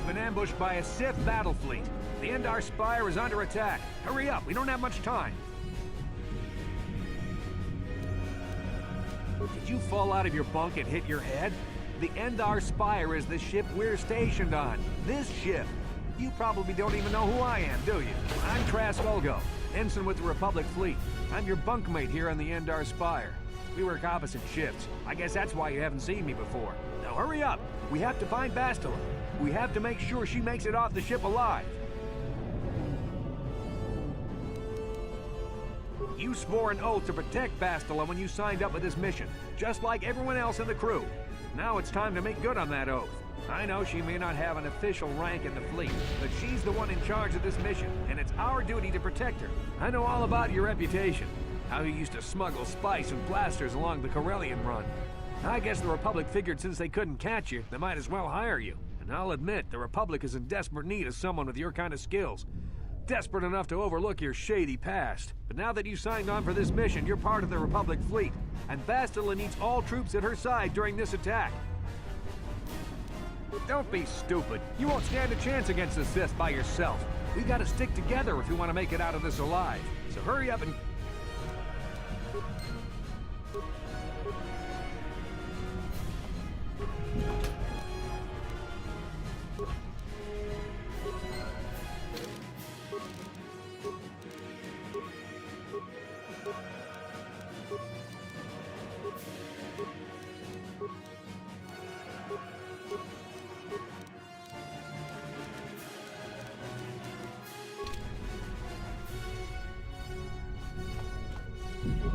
been ambushed by a Sith battle fleet. The Endar Spire is under attack. Hurry up, we don't have much time. Did you fall out of your bunk and hit your head? The Endar Spire is the ship we're stationed on. This ship. You probably don't even know who I am, do you? I'm Trask Olgo, ensign with the Republic Fleet. I'm your bunkmate here on the Endar Spire. We work opposite shifts. I guess that's why you haven't seen me before. Now hurry up! We have to find Bastila. We have to make sure she makes it off the ship alive. You swore an oath to protect Bastila when you signed up with this mission, just like everyone else in the crew. Now it's time to make good on that oath. I know she may not have an official rank in the fleet, but she's the one in charge of this mission, and it's our duty to protect her. I know all about your reputation, how you used to smuggle spice and blasters along the Corellian run. I guess the Republic figured since they couldn't catch you, they might as well hire you. And I'll admit, the Republic is in desperate need of someone with your kind of skills. Desperate enough to overlook your shady past. But now that you signed on for this mission, you're part of the Republic fleet. And Bastila needs all troops at her side during this attack. Don't be stupid. You won't stand a chance against the Sith by yourself. We gotta stick together if we want to make it out of this alive. So hurry up and...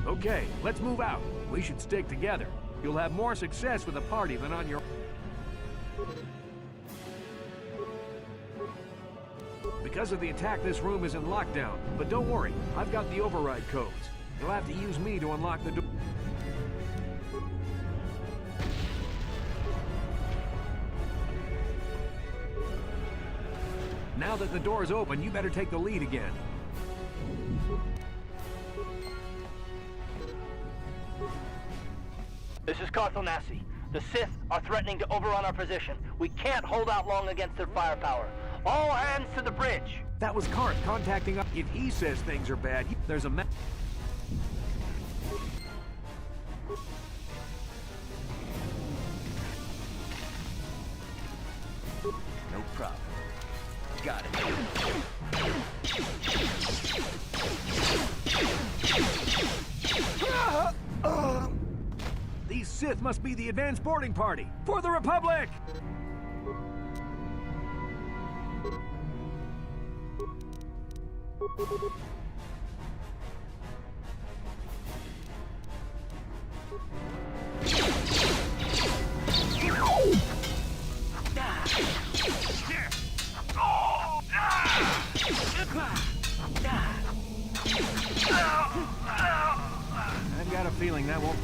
Okay, let's move out. We should stick together. You'll have more success with a party than on your... Because of the attack, this room is in lockdown. But don't worry, I've got the override codes. You'll have to use me to unlock the door. Now that the door's open, you better take the lead again. This is Carthonasi. The Sith are threatening to overrun our position. We can't hold out long against their firepower. All hands to the bridge! That was Karth contacting us. If he says things are bad, there's a No problem. Got it. These Sith must be the advanced boarding party for the Republic! I've got a feeling that won't...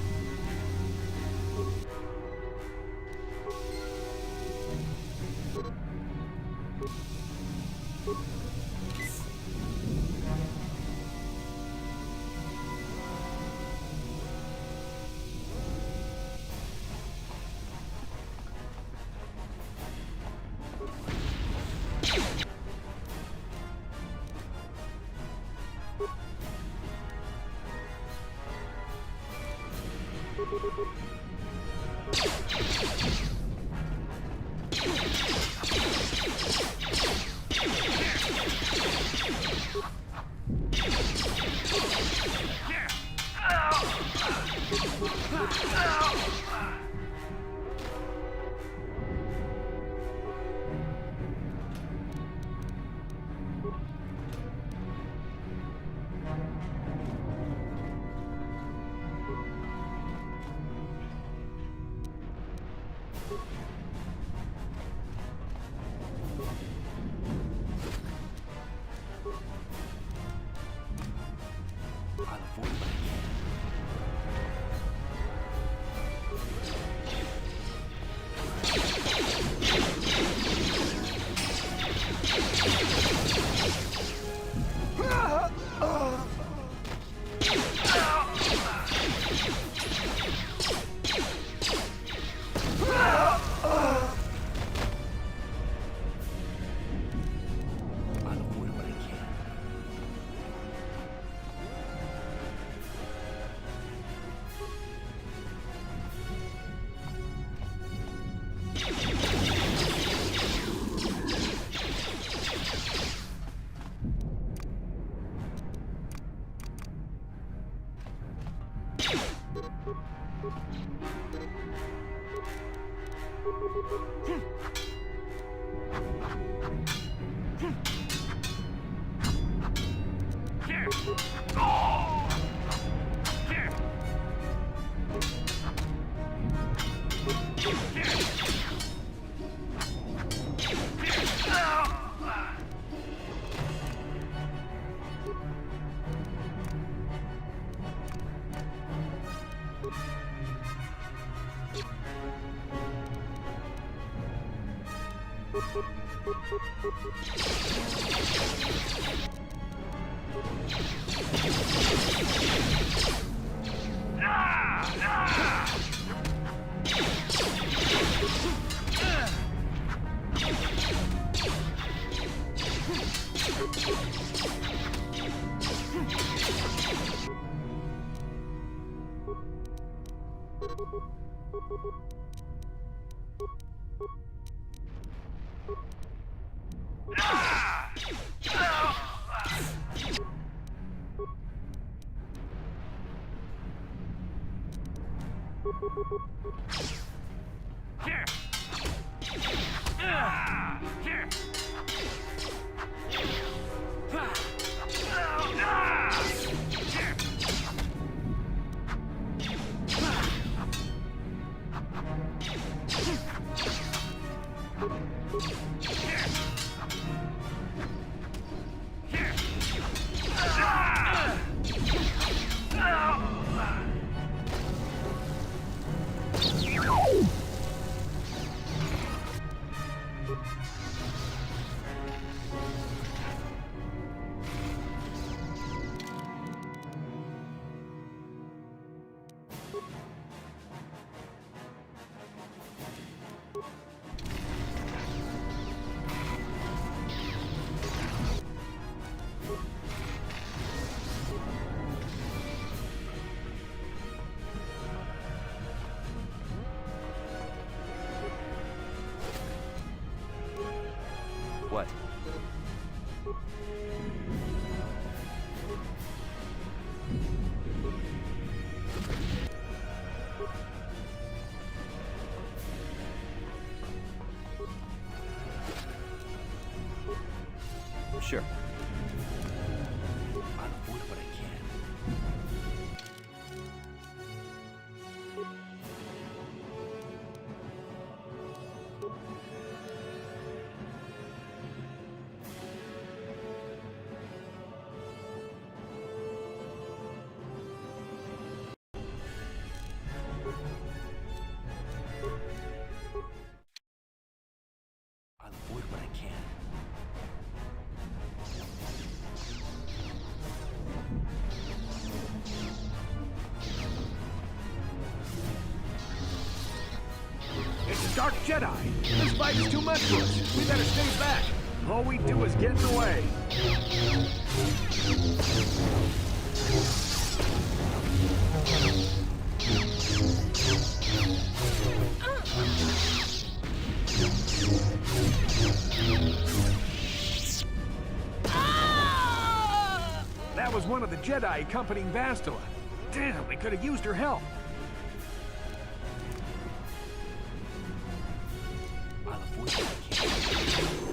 What? Sure. I'll avoid what I can. I'll avoid what I can. It's a Dark Jedi. This fight is too much for us. We better stay back. All we do is get in the way. That was one of the Jedi accompanying Bastila. Damn, we could have used her help. I'll avoid what I can.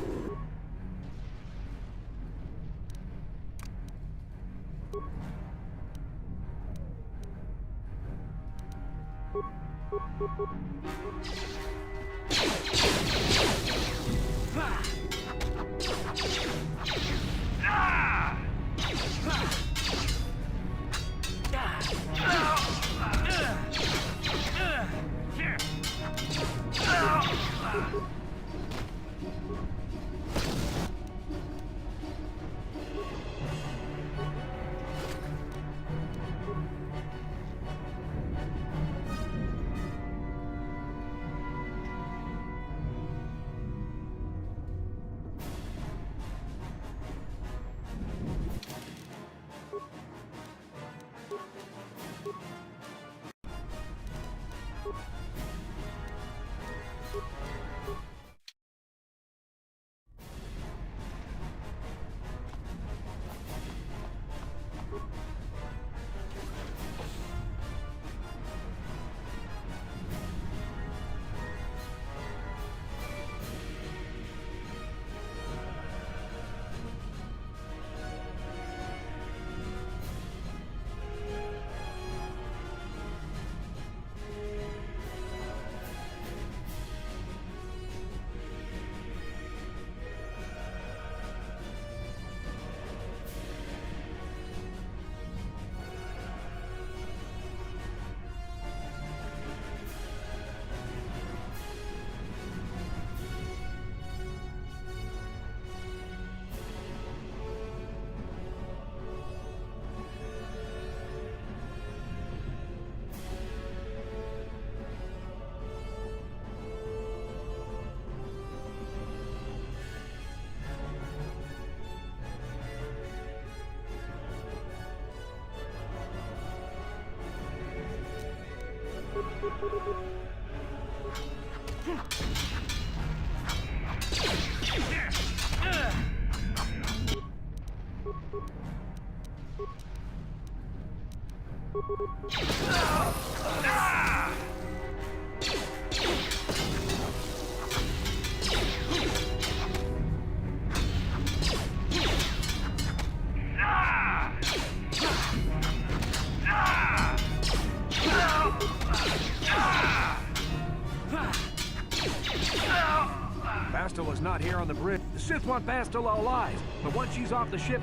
Bastila's not here on the bridge. The Sith want Bastila alive, but once she's off the ship...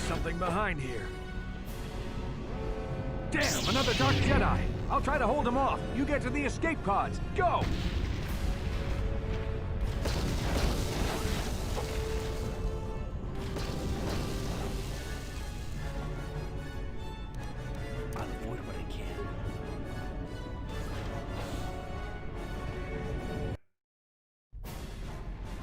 Something behind here. Damn, another Dark Jedi! I'll try to hold him off. You get to the escape pods. Go! I'll avoid what I can.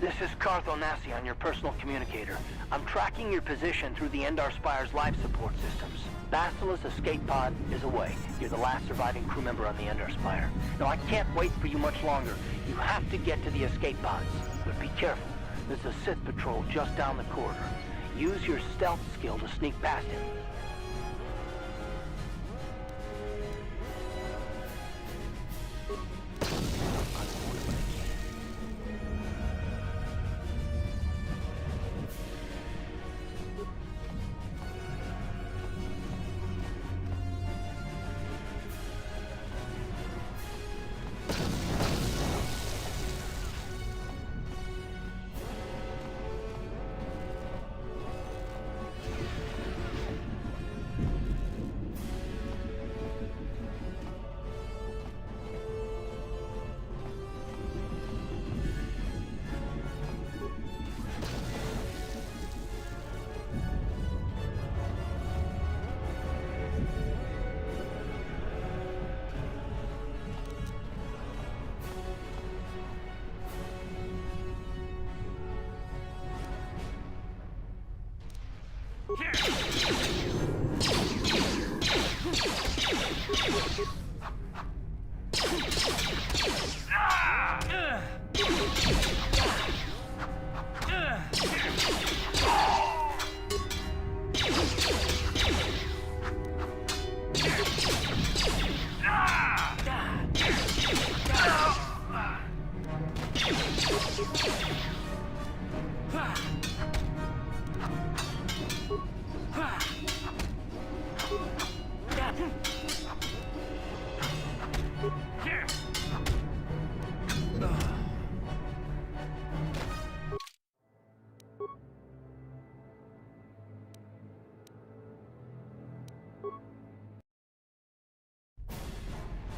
This is Cartho Nassi on your personal communicator. I'm tracking your position through the Endar Spire's life support systems. Bastila's escape pod is away. You're the last surviving crew member on the Endar Spire. Now, I can't wait for you much longer. You have to get to the escape pods. But be careful. There's a Sith patrol just down the corridor. Use your stealth skill to sneak past him.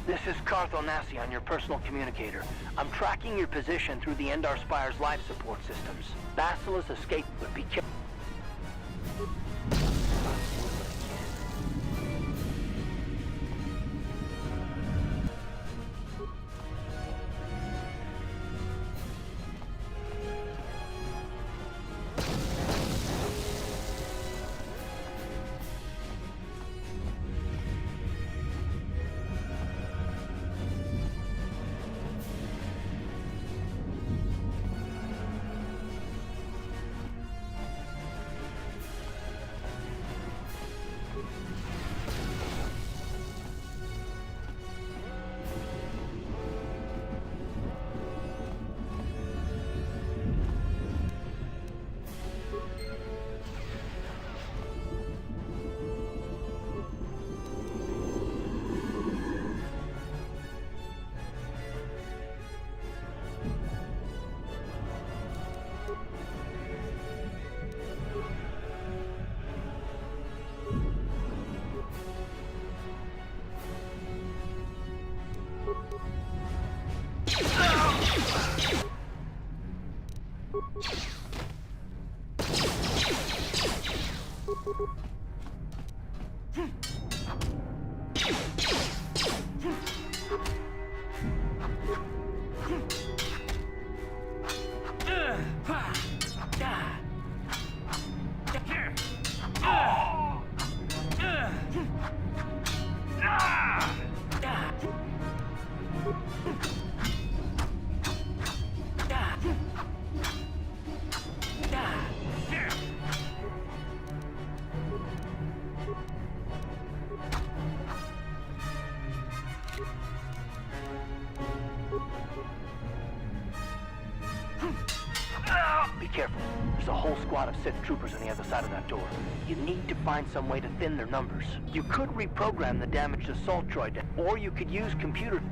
This is KOTOR on your personal communicator. I'm tracking your position through the Endar Spire's life support systems. Basilisk escape would be killed. Be careful. There's a whole squad of Sith troopers on the other side of that door. You need to find some way to thin their numbers. You could reprogram the damaged assault droid, or you could use computer...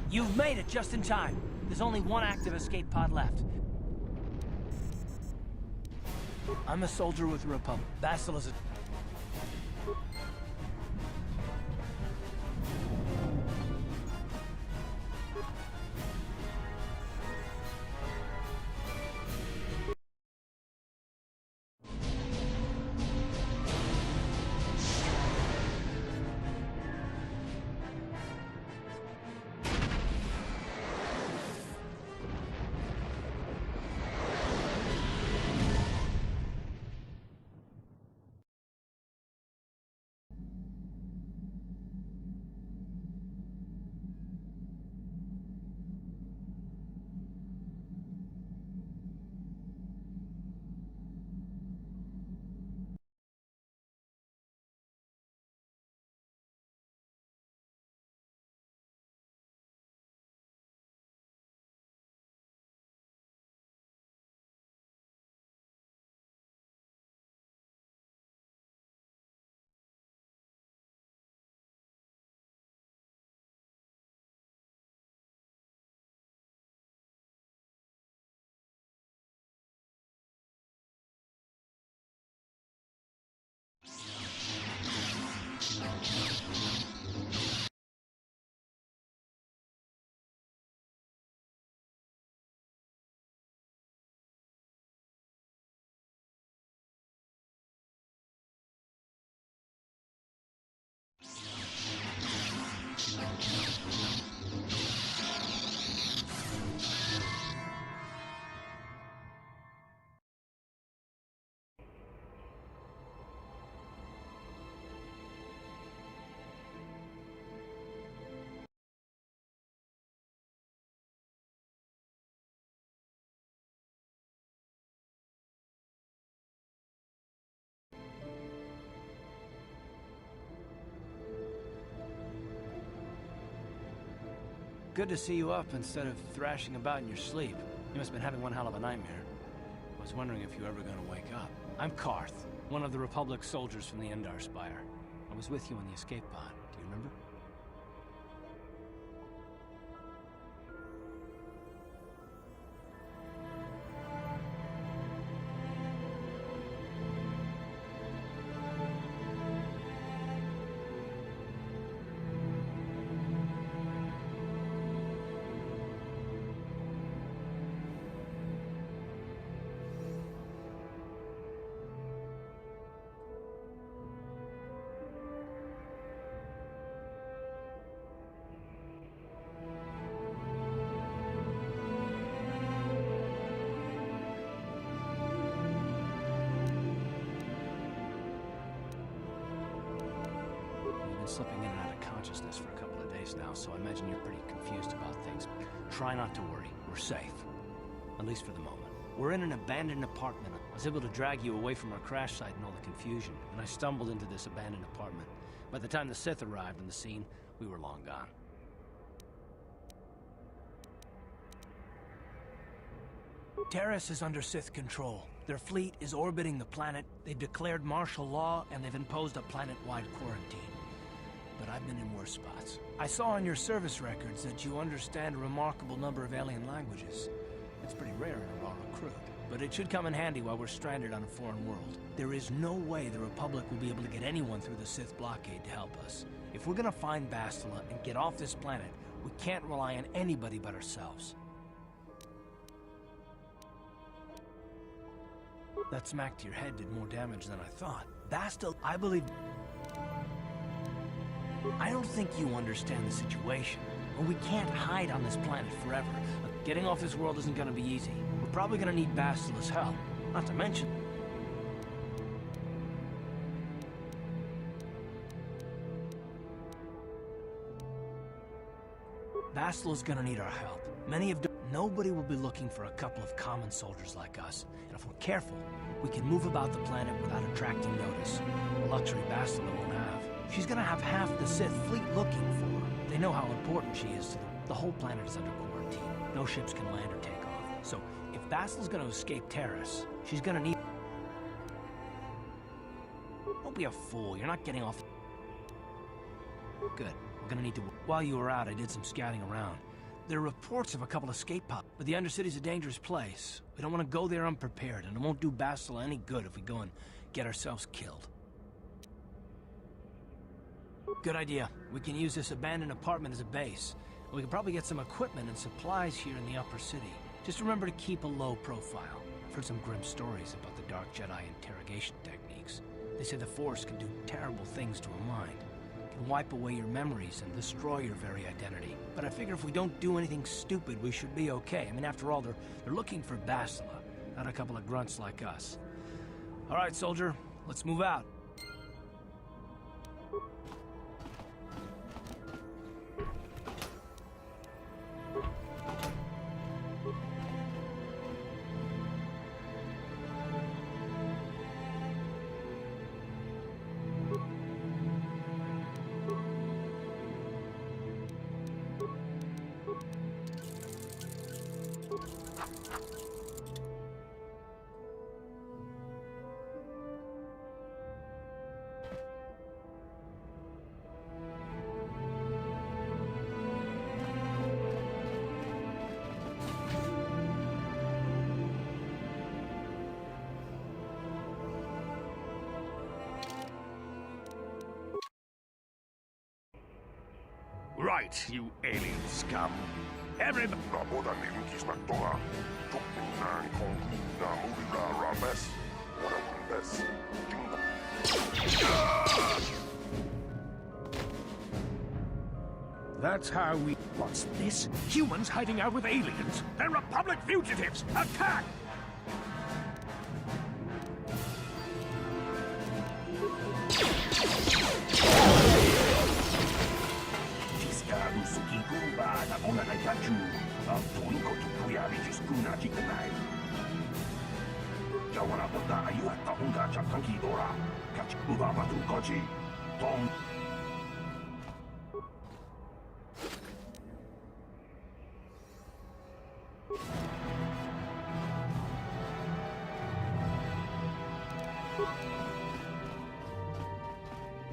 You've made it just in time. There's only one active escape pod left. I'm a soldier with the Republic. Bastila is a... Good to see you up instead of thrashing about in your sleep. You must have been having one hell of a nightmare. I was wondering if you were ever going to wake up. I'm Karth, one of the Republic soldiers from the Endar Spire. I was with you in the escape pod. Do you remember? Slipping in and out of consciousness for a couple of days now, so I imagine you're pretty confused about things. Try not to worry. We're safe. At least for the moment. We're in an abandoned apartment. I was able to drag you away from our crash site and all the confusion, and I stumbled into this abandoned apartment. By the time the Sith arrived on the scene, we were long gone. Terrace is under Sith control. Their fleet is orbiting the planet. They've declared martial law, and they've imposed a planet-wide quarantine. But I've been in worse spots. I saw on your service records that you understand a remarkable number of alien languages. It's pretty rare in a raw recruit, but it should come in handy while we're stranded on a foreign world. There is no way the Republic will be able to get anyone through the Sith blockade to help us. If we're gonna find Bastila and get off this planet, we can't rely on anybody but ourselves. That smack to your head did more damage than I thought. Bastila, I believe... I don't think you understand the situation. Well, we can't hide on this planet forever. Getting off this world isn't gonna be easy. We're probably gonna need Bastila's help. Not to mention... Bastila's gonna need our help. Many of... Nobody will be looking for a couple of common soldiers like us. And if we're careful, we can move about the planet without attracting notice. A luxury Bastila won't have. She's gonna have half the Sith fleet looking for her. They know how important she is to them. The whole planet is under quarantine. No ships can land or take off. So, if Bastila's gonna escape Terrace, she's gonna need... Don't be a fool. You're not getting off... Good. We're gonna need to... While you were out, I did some scouting around. There are reports of a couple escape pods, but the Undercity's a dangerous place. We don't want to go there unprepared, and it won't do Bastila any good if we go and get ourselves killed. Good idea. We can use this abandoned apartment as a base. We can probably get some equipment and supplies here in the upper city. Just remember to keep a low profile. I've heard some grim stories about the Dark Jedi interrogation techniques. They say the Force can do terrible things to a mind. It can wipe away your memories and destroy your very identity. But I figure if we don't do anything stupid, we should be okay. I mean, after all, they're looking for Bastila, not a couple of grunts like us. All right, soldier, let's move out. Right, you alien scum. Everybody... That's how we... What's this? Humans hiding out with aliens. They're Republic fugitives. Attack!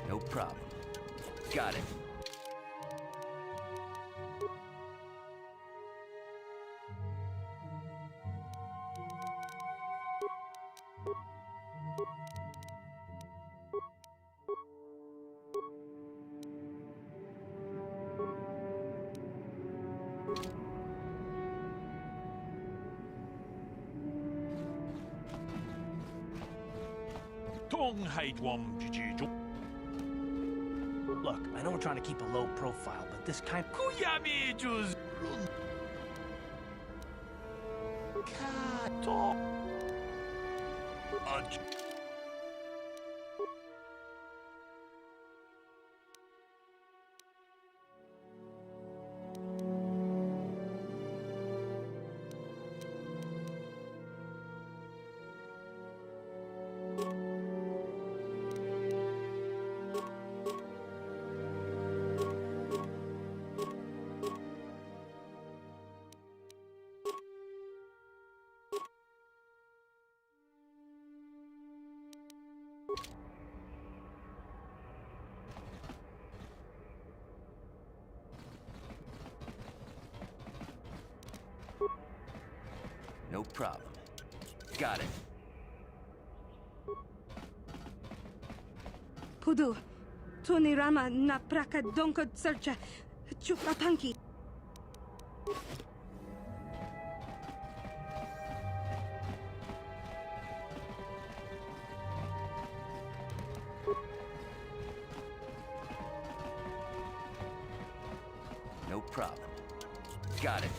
No problem. Got it. Look, I know we're trying to keep a low profile, but this kind... KOTOR. No problem. Got it. Pudu, Tunirama na praka donko searcha, chupapanki. No problem. Got it.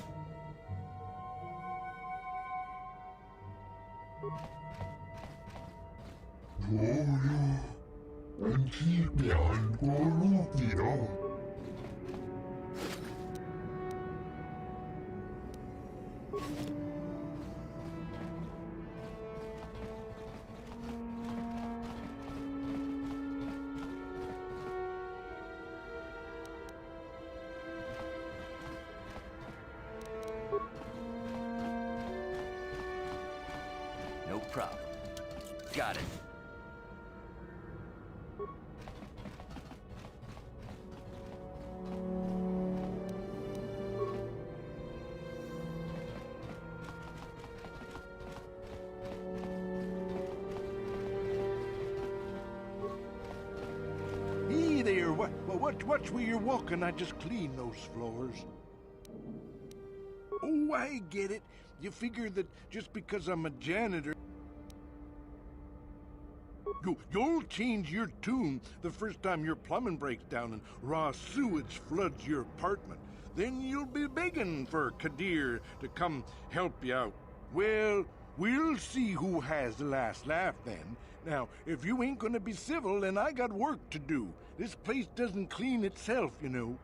No problem. Got it. Watch where you're walking. I just cleaned those floors. Oh, I get it. You figure that just because I'm a janitor, you'll change your tune the first time your plumbing breaks down and raw sewage floods your apartment. Then you'll be begging for Kadir to come help you out. Well, we'll see who has the last laugh then. Now, if you ain't gonna be civil, then I got work to do. This place doesn't clean itself, you know.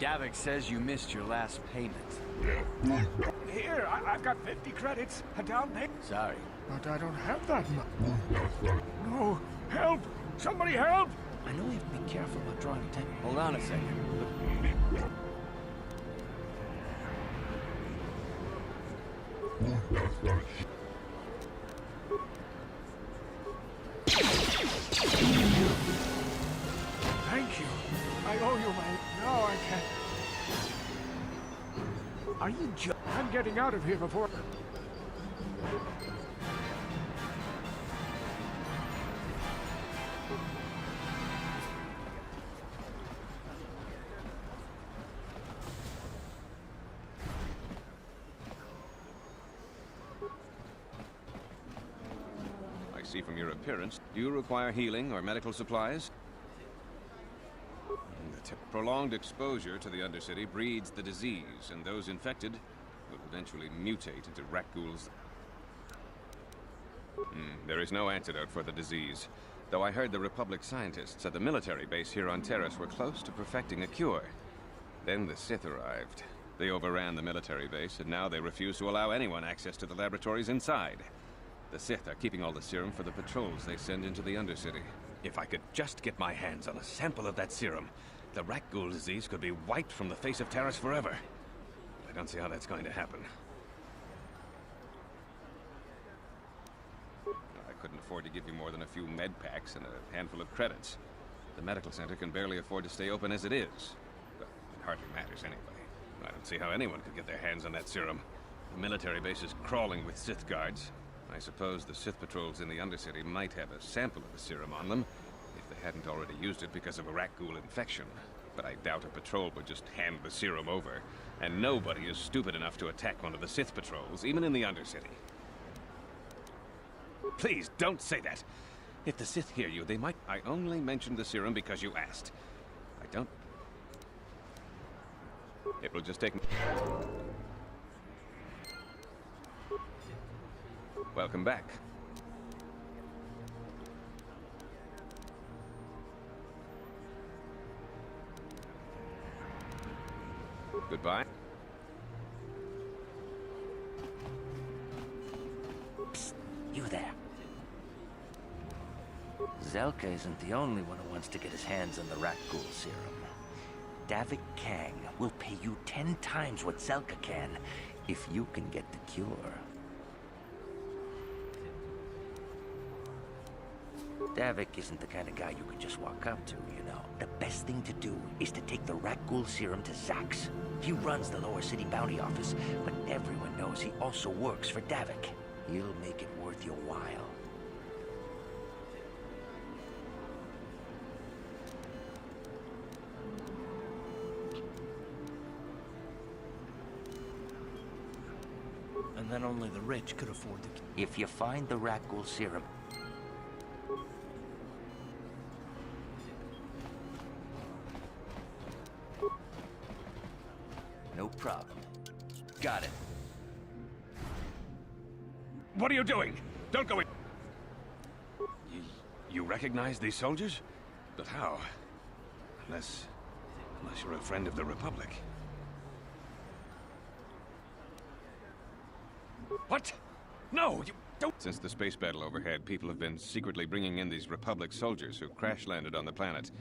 Davik says you missed your last payment. Here, I've got 50 credits. A down payment. Sorry. But I don't have that much. No. Help! Somebody help! I know we have to be careful about drawing attention. Hold on a second. Thank you. I owe you my... No, I can't. Are you I'm getting out of here before... I see from your appearance, do you require healing or medical supplies? Prolonged exposure to the Undercity breeds the disease, and those infected will eventually mutate into rat ghouls. There is no antidote for the disease, though I heard the Republic scientists at the military base here on Terrace were close to perfecting a cure. Then the Sith arrived. They overran the military base, and now they refuse to allow anyone access to the laboratories inside. The Sith are keeping all the serum for the patrols they send into the Undercity. If I could just get my hands on a sample of that serum, the rat ghoul disease could be wiped from the face of Terrace forever. I don't see how that's going to happen. I couldn't afford to give you more than a few med packs and a handful of credits. The medical center can barely afford to stay open as it is. But it hardly matters anyway. I don't see how anyone could get their hands on that serum. The military base is crawling with Sith guards. I suppose the Sith patrols in the Undercity might have a sample of the serum on them, if they hadn't already used it because of a rat ghoul infection. But I doubt a patrol would just hand the serum over. And nobody is stupid enough to attack one of the Sith patrols, even in the Undercity. Please, don't say that. If the Sith hear you, they might... I only mentioned the serum because you asked. I don't... It will just take... Welcome back. Goodbye. Psst, you there. Zelka isn't the only one who wants to get his hands on the rat ghoul serum. Davik Kang will pay you 10 times what Zelka can if you can get the cure. Davik isn't the kind of guy you could just walk up to, you know. The best thing to do is to take the rat ghoul serum to Zax. He runs the Lower City Bounty Office, but everyone knows he also works for Davik. He'll make it worth your while. and then only the rich could afford to... If you find the rat ghoul serum... No problem. Got it. What are you doing? Don't go in. You recognize these soldiers? But how? Unless you're a friend of the Republic. What? No, you don't... Since the space battle overhead, people have been secretly bringing in these Republic soldiers who crash-landed on the planet.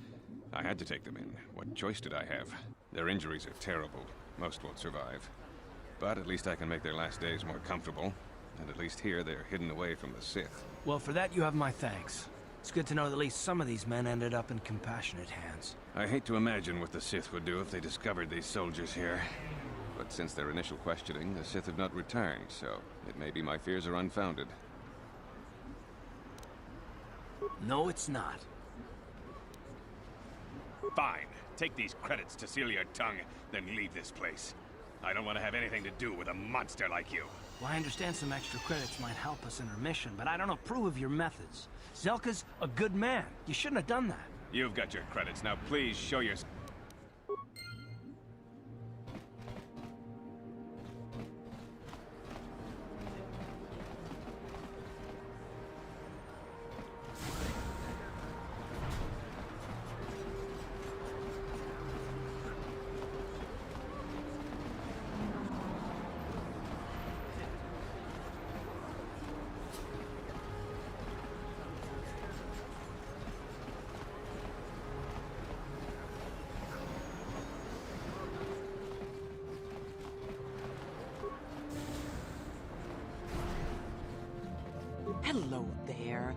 I had to take them in. What choice did I have? Their injuries are terrible. Most won't survive. But at least I can make their last days more comfortable. And at least here, they're hidden away from the Sith. Well, for that, you have my thanks. It's good to know that at least some of these men ended up in compassionate hands. I hate to imagine what the Sith would do if they discovered these soldiers here. But since their initial questioning, the Sith have not returned, so it may be my fears are unfounded. No, it's not. Fine. Take these credits to seal your tongue, then leave this place. I don't want to have anything to do with a monster like you. Well, I understand some extra credits might help us in our mission, but I don't approve of your methods. Zelka's a good man. You shouldn't have done that. You've got your credits. Now please show your... Hello there.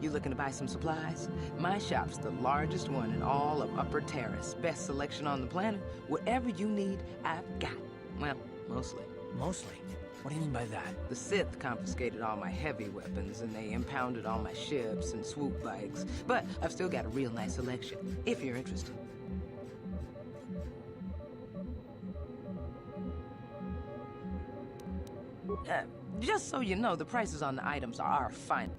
You looking to buy some supplies? My shop's the largest one in all of Upper Terrace. Best selection on the planet. Whatever you need, I've got. Well, mostly. Mostly? What do you mean by that? The Sith confiscated all my heavy weapons, and they impounded all my ships and swoop bikes. But I've still got a real nice selection, if you're interested. Just so you know, the prices on the items are fine.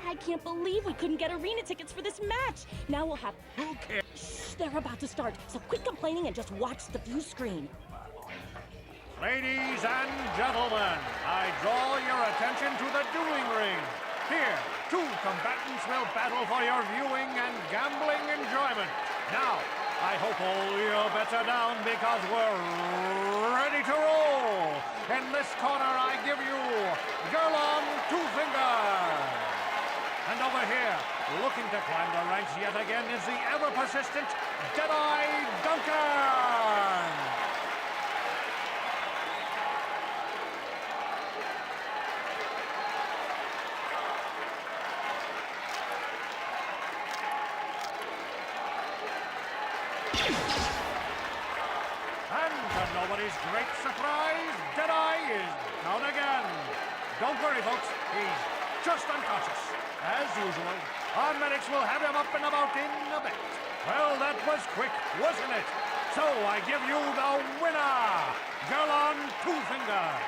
I can't believe we couldn't get arena tickets for this match. Now we'll have... Who cares? Shh, they're about to start, so quit complaining and just watch the view screen. Ladies and gentlemen, I draw your attention to the dueling ring. Here, two combatants will battle for your viewing and gambling enjoyment. Now, I hope all your bets are down because we're ready to roll. In this corner, I give you Girl on Two Fingers. And over here, looking to climb the ranks yet again, is the ever-persistent Deadeye Duncan! And to nobody's great surprise, Deadeye is down again. Don't worry, folks, he's just unconscious. As usual, our medics will have him up and about in a bit. Well, that's was quick, wasn't it? So I give you the winner, Girl on Two Fingers.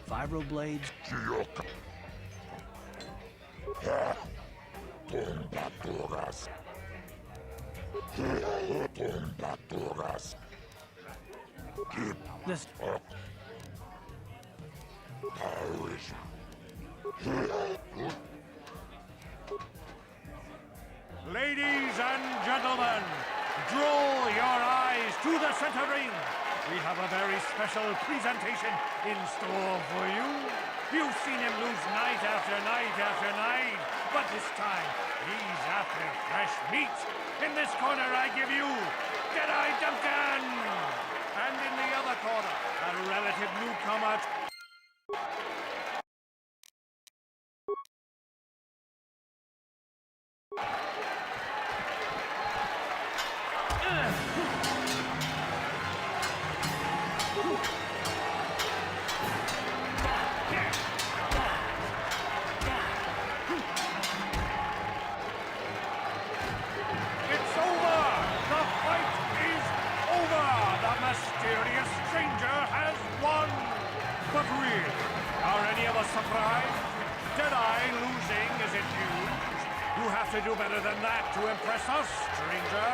Vibroblades? This... Ladies and gentlemen, draw your eyes to the center ring. We have a very special presentation in store for you. You've seen him lose night after night after night, but this time he's after fresh meat. In this corner, I give you Deadeye Duncan, and in the other corner, a relative newcomer. It's over! The fight is over! The mysterious stranger has won! But really, are any of us surprised? Deadeye losing isn't huge. You have to do better than that to impress us, stranger.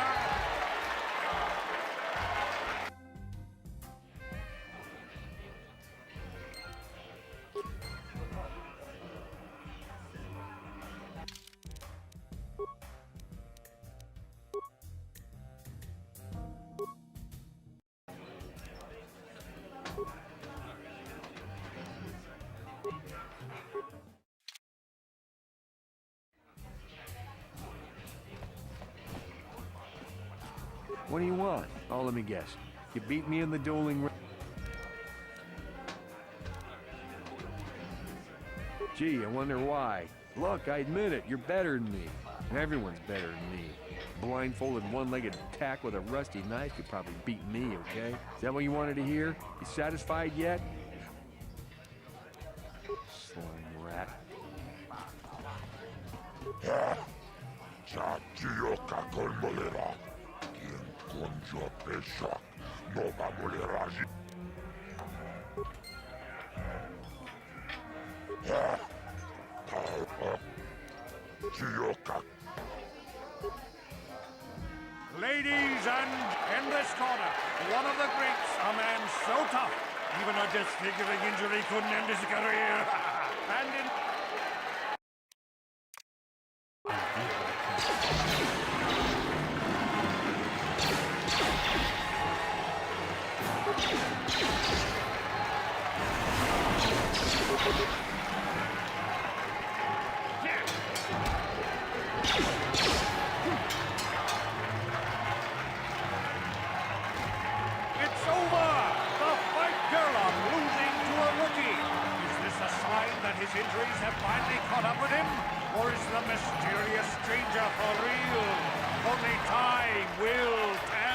What do you want? Oh, let me guess. You beat me in the dueling ring. Gee, I wonder why. Look, I admit it, you're better than me. Everyone's better than me. Blindfolded, one-legged attack with a rusty knife could probably beat me, okay? Is that what you wanted to hear? You satisfied yet? Slime rat. Ladies and in this corner, one of the greats, a man so tough, even a disfiguring injury couldn't end his career. And in... It's over! The fight Gerlach losing to a rookie. Is this a sign that his injuries have finally caught up with him? Or is the mysterious stranger for real? Only time will tell.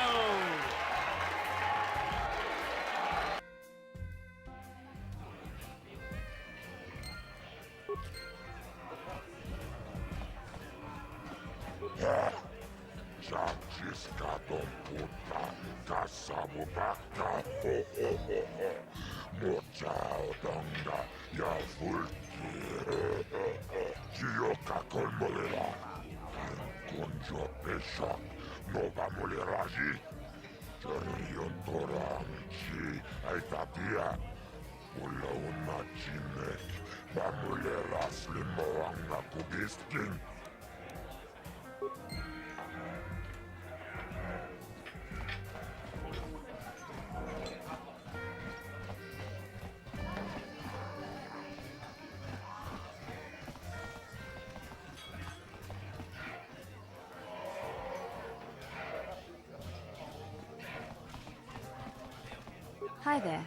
Hi there.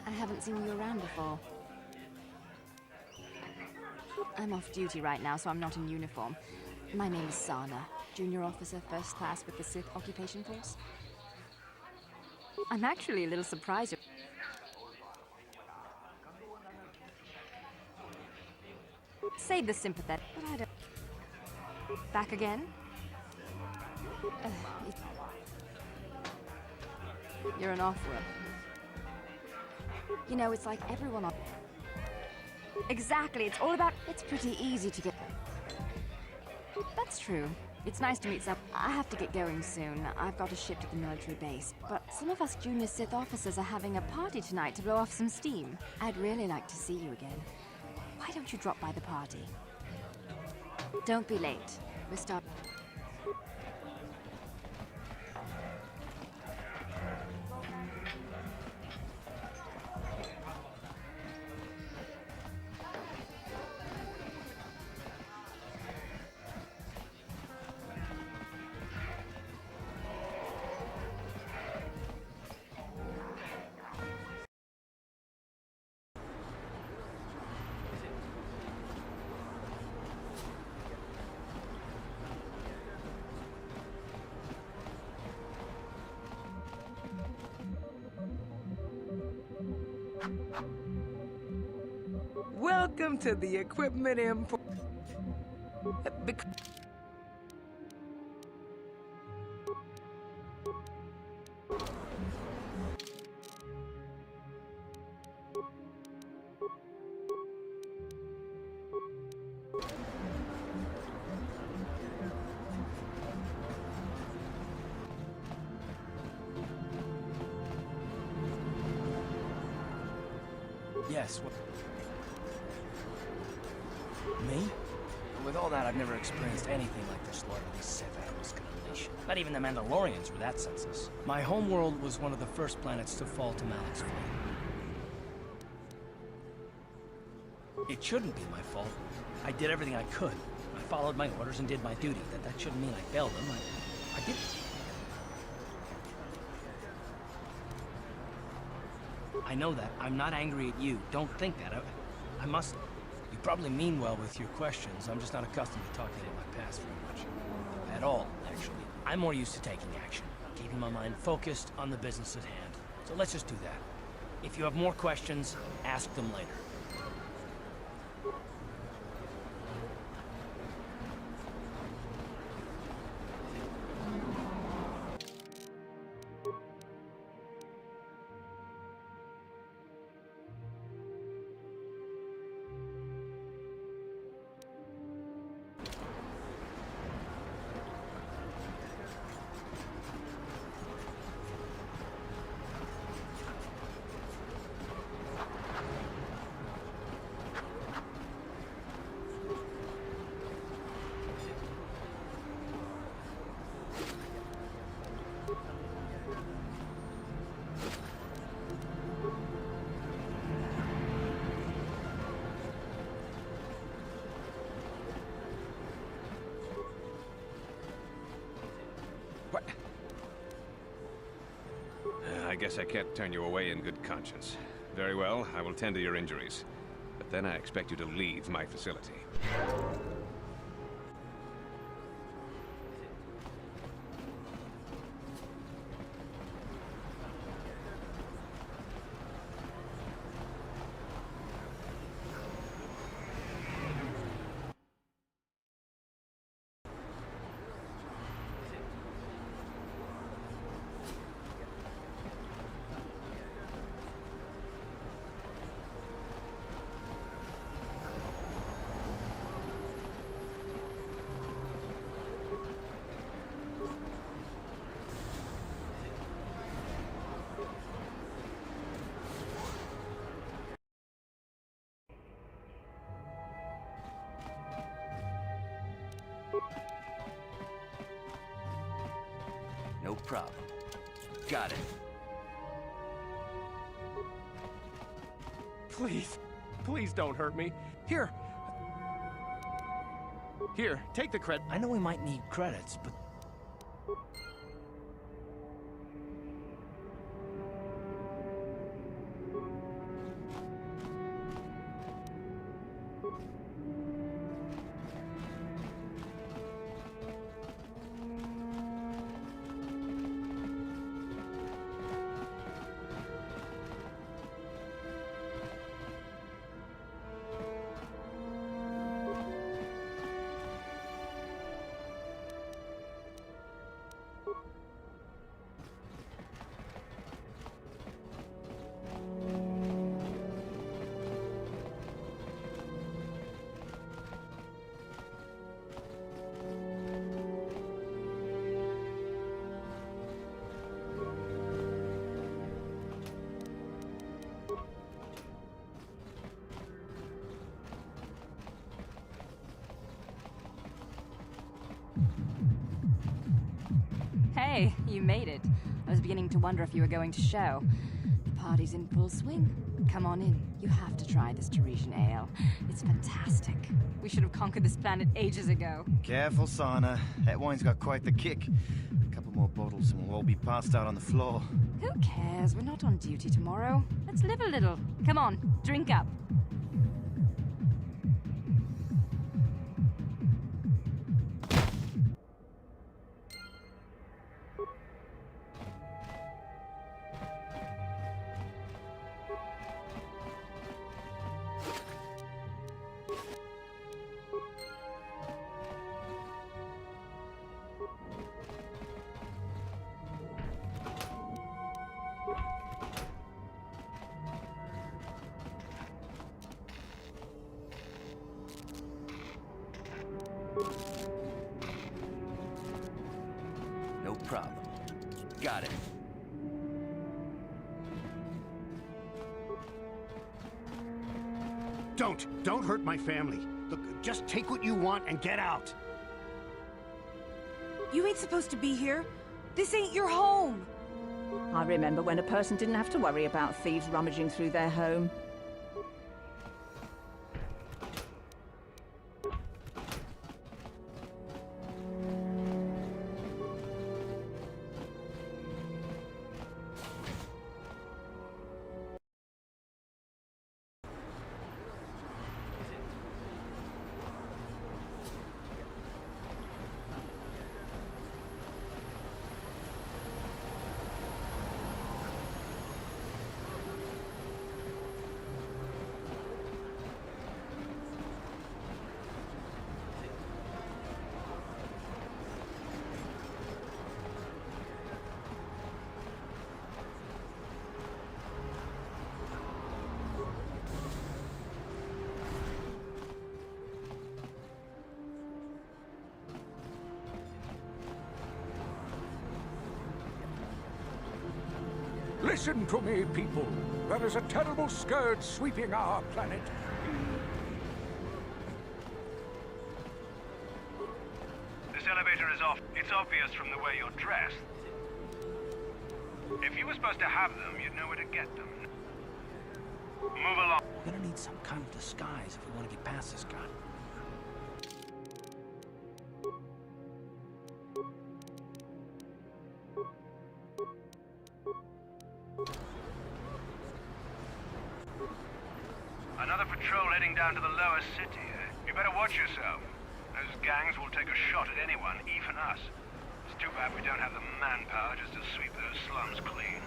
I haven't seen you around before. I'm off duty right now, so I'm not in uniform. My name is Sana, junior officer, first class with the Sith Occupation Force. I'm actually a little surprised. Save the sympathetic, but I don't. Back again? You're an off-world. You know, it's like everyone on... Exactly, it's all about... It's pretty easy to get... That's true. It's nice to meet some... I have to get going soon. I've got a ship to the military base. But some of us junior Sith officers are having a party tonight to blow off some steam. I'd really like to see you again. Why don't you drop by the party? Don't be late. We're starting... Welcome to the equipment import. Yes, what? Me? With all that, I've never experienced anything like the slaughter these Sith animals can unleash. Not even the Mandalorians were that senseless. My homeworld was one of the first planets to fall to Malik's fate. It shouldn't be my fault. I did everything I could. I followed my orders and did my duty. That shouldn't mean I failed them. I did. I know that. I'm not angry at you. Don't think that. I must... You probably mean well with your questions. I'm just not accustomed to talking about my past very much. At all, actually. I'm more used to taking action, keeping my mind focused on the business at hand. So let's just do that. If you have more questions, ask them later. I guess I can't turn you away in good conscience. Very well, I will tend to your injuries. But then I expect you to leave my facility. No problem. Got it. Please. Please don't hurt me. Here. Here, take the credit. I know we might need credits, but... Hey, you made it. I was beginning to wonder if you were going to show. The party's in full swing. Come on in. You have to try this Teresian ale. It's fantastic. We should have conquered this planet ages ago. Careful, Sana. That wine's got quite the kick. A couple more bottles and we'll all be passed out on the floor. Who cares? We're not on duty tomorrow. Let's live a little. Come on, drink up. No problem. Got it. Don't hurt my family. Look, just take what you want and get out. You ain't supposed to be here. This ain't your home. I remember when a person didn't have to worry about thieves rummaging through their home. Listen to me, people. There is a terrible scourge sweeping our planet. This elevator is off. It's obvious from the way you're dressed. If you were supposed to have them, you'd know where to get them. Move along. We're gonna need some kind of disguise if we want to get past this guy. Another patrol heading down to the lower city. You better watch yourself. Those gangs will take a shot at anyone, even us. It's too bad we don't have the manpower just to sweep those slums clean.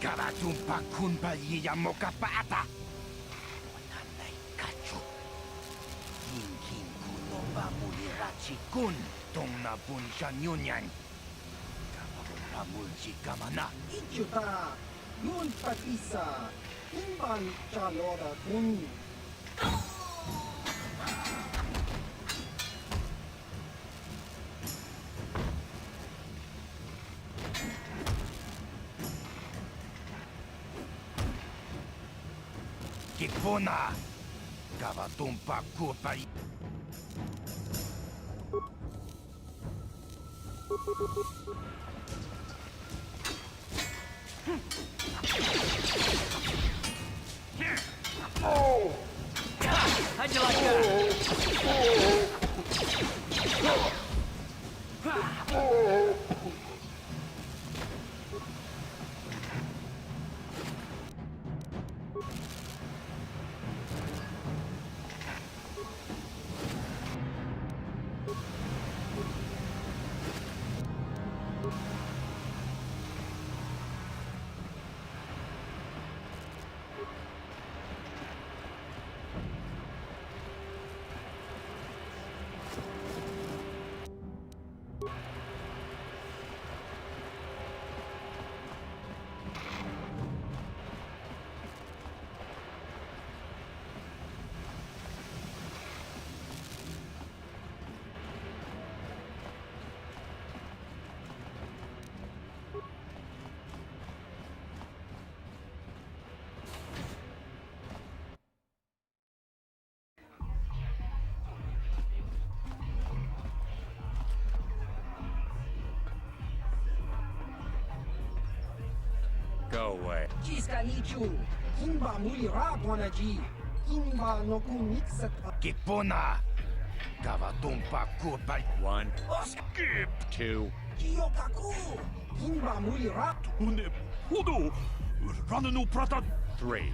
Karatumpa kunpa yiya mokapata. Nanay kachu. Kinkin kunoba mulirachi kun. Tong na bunsha nyunyan. Kamapa mulji kamana. Ichuta. Yun patisa. Kumban chalora kun. Kipuna. Kavatumpa kupa. Oh! How'd you like that? Go away. Jiska nichu. Kimba muli raponaji. Kimba no kunitsa. Kipuna. Gavatumpa kurpa. 1. Skip. 2. Kiyokaku. Kimba muli rap. Une. Udo. Ranenu prata. 3.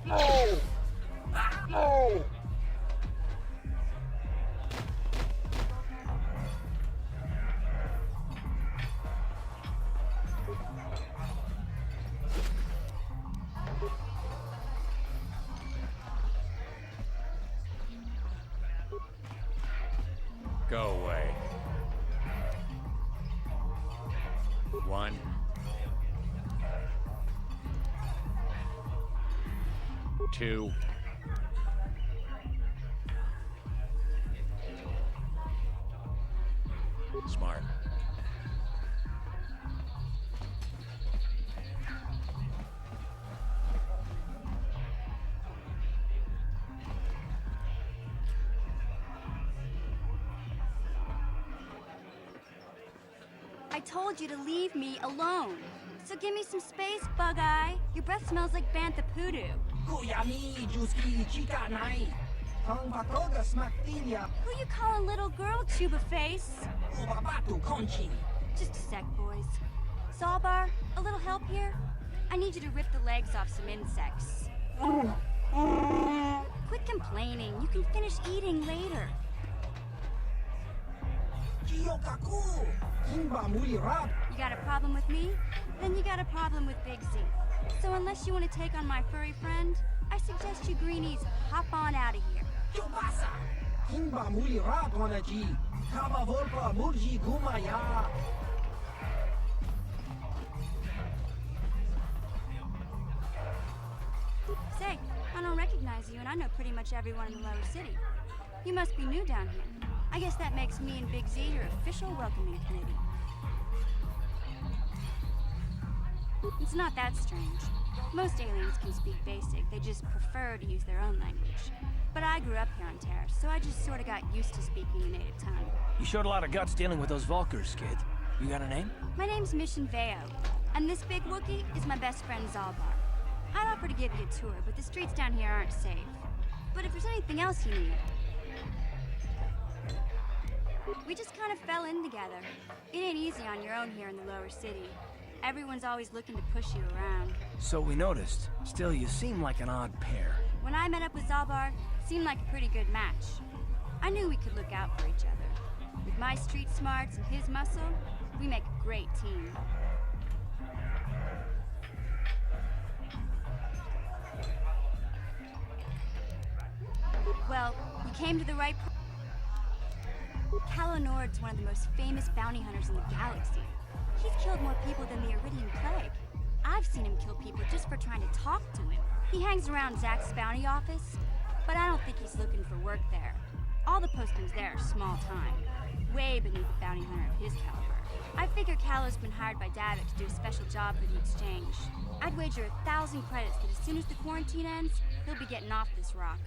No! No! Go away. 1. 2. Smart. I told you to leave me alone. So give me some space, Bug-Eye. Your breath smells like bantha poodoo. Kuyami juski chika nai. Hang patoga smaktilia. Who you calling little girl, Chuba Face? Ubabatu conchi. Just a sec, boys. Zalbar, a little help here? I need you to rip the legs off some insects. Quit complaining. You can finish eating later. Kiyokaku. Kimba muli rap. You got a problem with me? Then you got a problem with Big Z. So unless you want to take on my furry friend, I suggest you greenies hop on out of here. Chupasa. Kimba muli rap onaji. Kaba volpa murji gumaya. Say, I don't recognize you, and I know pretty much everyone in the lower city. You must be new down here. I guess that makes me and Big Z your official welcoming committee. It's not that strange. Most aliens can speak basic, they just prefer to use their own language. But I grew up here on Terrace, so I just sort of got used to speaking the native tongue. You showed a lot of guts dealing with those Vulkars, kid. You got a name? My name's Mission Veo, and this big Wookiee is my best friend Zalbar. I'd offer to give you a tour, but the streets down here aren't safe. But if there's anything else you need... We just kind of fell in together. It ain't easy on your own here in the lower city. Everyone's always looking to push you around. So we noticed. Still, you seem like an odd pair. When I met up with Zalbar, it seemed like a pretty good match. I knew we could look out for each other. With my street smarts and his muscle, we make a great team. Well, you came to the right place. Calo Nord's one of the most famous bounty hunters in the galaxy. He's killed more people than the Iridian Plague. I've seen him kill people just for trying to talk to him. He hangs around Zach's bounty office, but I don't think he's looking for work there. All the postings there are small time, way beneath a bounty hunter of his caliber. I figure Calo's been hired by Davik to do a special job for the exchange. I'd wager 1,000 credits that as soon as the quarantine ends, he'll be getting off this rock.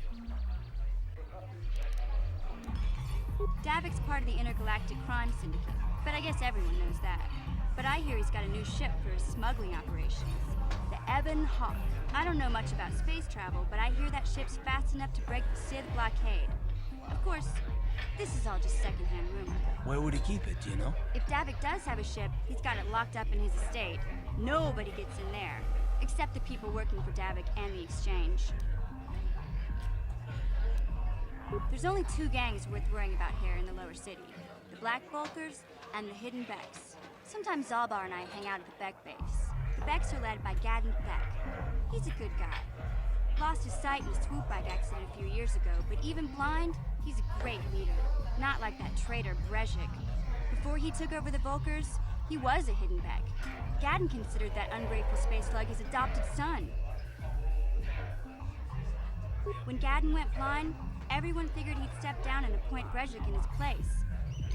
Davik's part of the Intergalactic Crime Syndicate, but I guess everyone knows that. But I hear he's got a new ship for his smuggling operations, the Ebon Hawk. I don't know much about space travel, but I hear that ship's fast enough to break the Sith blockade. Of course, this is all just secondhand rumor. Where would he keep it, do you know? If Davik does have a ship, he's got it locked up in his estate. Nobody gets in there, except the people working for Davik and the exchange. There's only 2 gangs worth worrying about here in the lower city. The Black Vulkars and the Hidden Becks. Sometimes Zalbar and I hang out at the Beck base. The Becks are led by Gadden Beck. He's a good guy. Lost his sight in a swoop bike accident a few years ago, but even blind, he's a great leader. Not like that traitor Brezhik. Before he took over the Vulkars, he was a Hidden Beck. Gadden considered that ungrateful space slug his adopted son. When Gadden went blind, everyone figured he'd step down and appoint Brezhik in his place.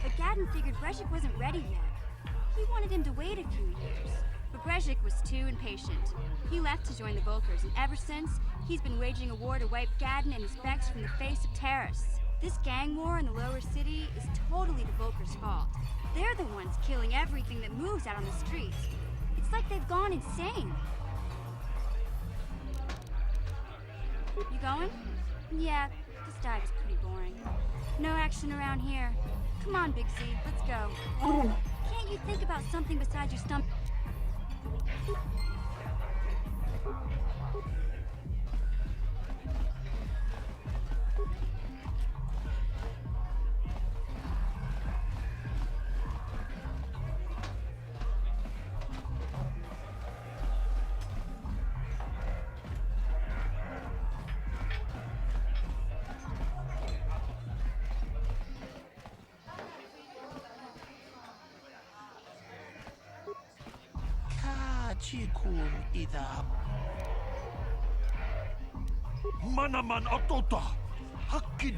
But Gadden figured Brezhik wasn't ready yet. He wanted him to wait a few years. But Brezhik was too impatient. He left to join the Vulkars, and ever since, he's been waging a war to wipe Gadden and his Becks from the face of Terrace. This gang war in the lower city is totally the Volker's fault. They're the ones killing everything that moves out on the streets. It's like they've gone insane. You going? Yeah, this dive is pretty boring. No action around here. Come on, Big Z, let's go. Can't you think about something besides your stomach? Chikum ida Manaman Otota Hakid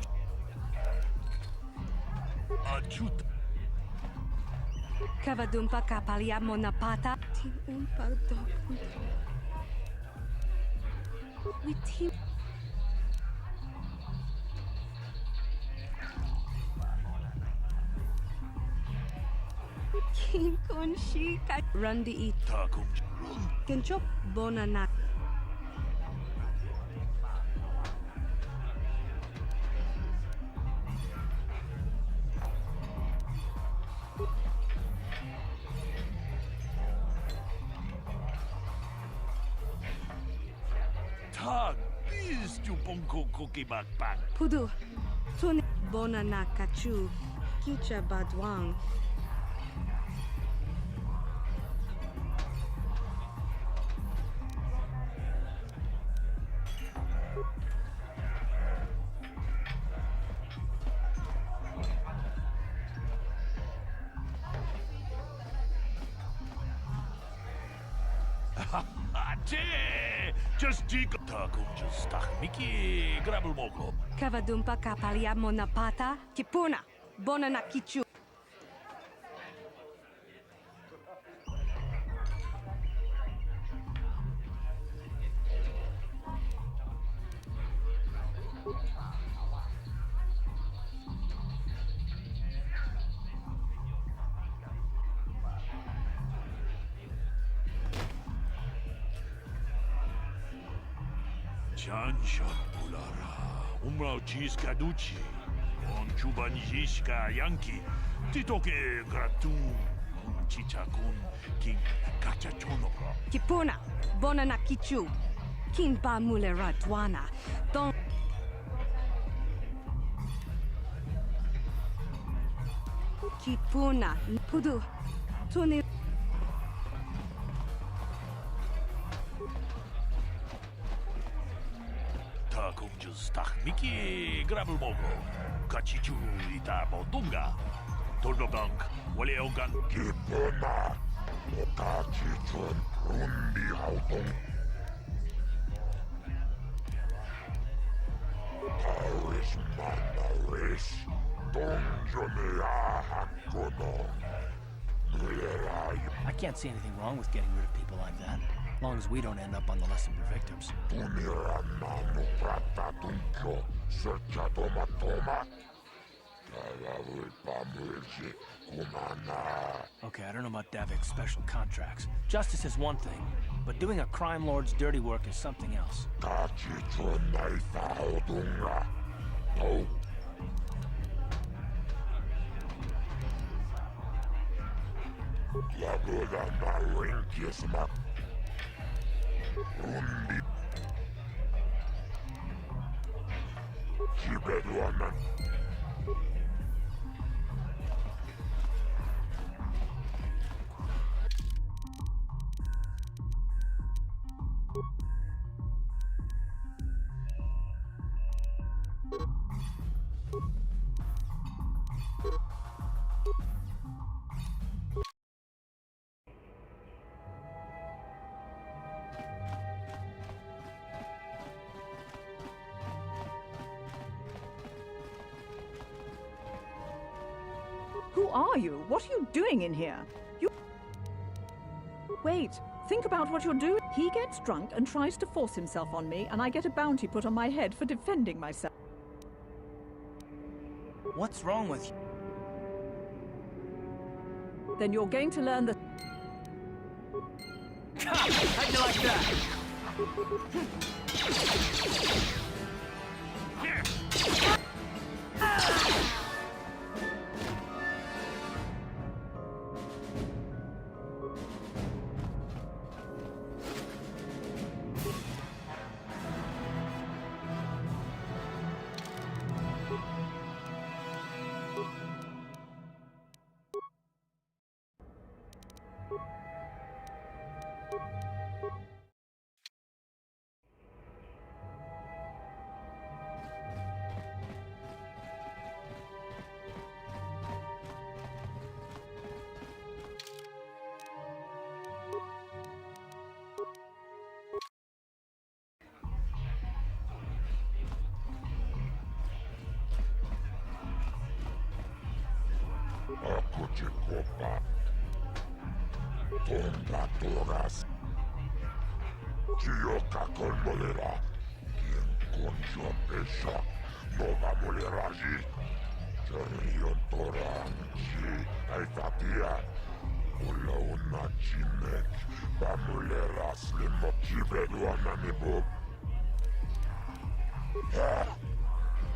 Achut Kavadumpa kapalia monapata. Umpa dog. We team. King Konshi Rundi Takum Kenchop Bonanak. Tag is to Bonko Cookie Backpack. Pudu Tuni Bonanakachu Kicha Badwang. Just jig takum just tak Mickey grabble moko. Kavadumpa kapalia monapata. Kipuna Bonanakichu. Chansha Ulara, Umrao Chiskaduchi, On Chubanjishka Yankee, Titoke Gratun, Chichakun, King Kachachono. Kipuna Bonanakichu. Kinpa Muleratwana. Don Kipuna Pudu Tuni. Takum just tak Mickey grabble moko. Kachichu ita bodunga. Toldobank, Waleogan. Kipuna Tachichun Rundi Hautong. Paris Manaris. I can't see anything wrong with getting rid of people like that, as long as we don't end up on the list of their victims. Okay, I don't know about Davik's special contracts. Justice is one thing, but doing a crime lord's dirty work is something else. Who are you? What are you doing in here? You... Wait, think about what you're doing. He gets drunk and tries to force himself on me, and I get a bounty put on my head for defending myself. What's wrong with you? Then you're going to learn the... How'd you like that? Copa. Tonga toras. Chioca con molera. Quien concho pesha. No va a moler allí. Charion tora. Si hay fatia. Ola una chinek. Va a moler a slimo chibedu ananibo.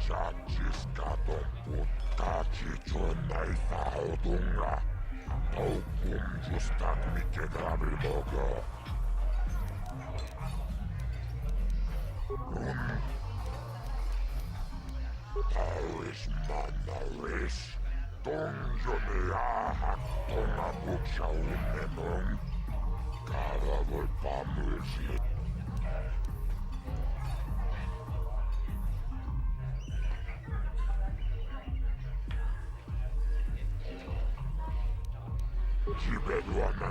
Chachis katon putachi chonai faodunga. Taukum justak mikedabil mogo. Tauis manauis. Tong joneahak tonga buksa unenong. Karavol pamulsi. Chibeduana.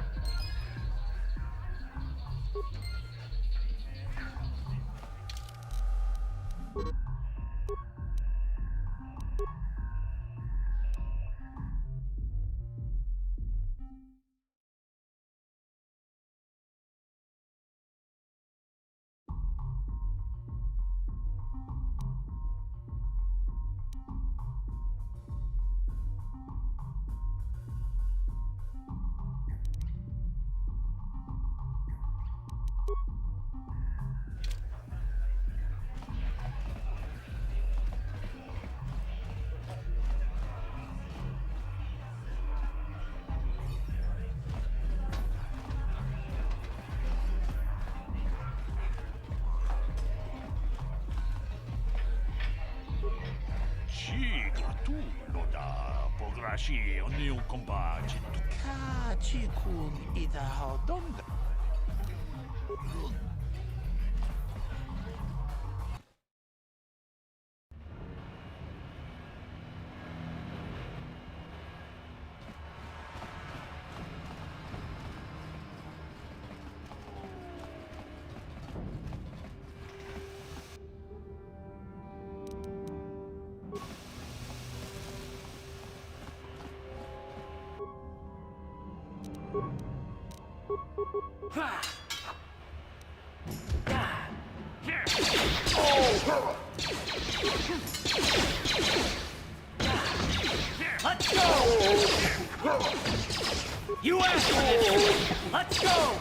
Pograshi, only un combaci. Kachi kun ida hodonda. Let's go! You asked for this! Let's go!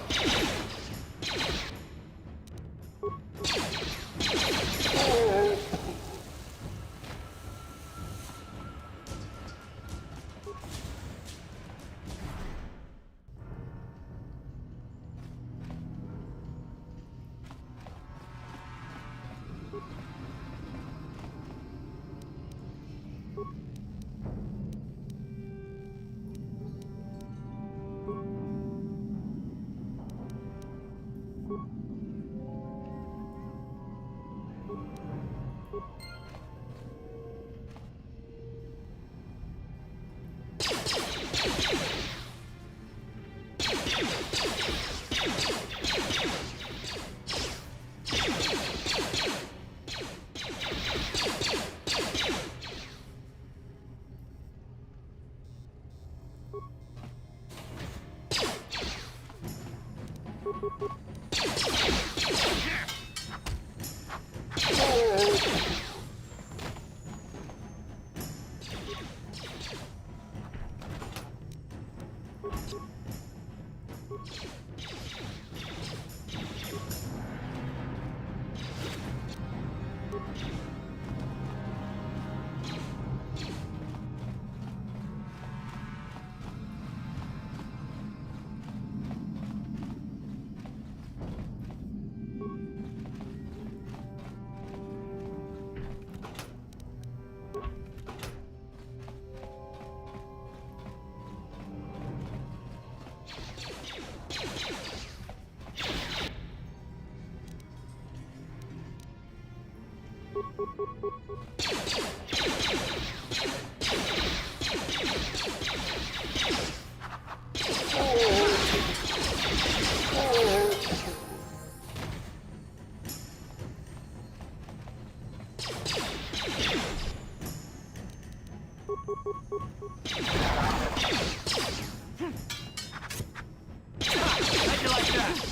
How'd you like that?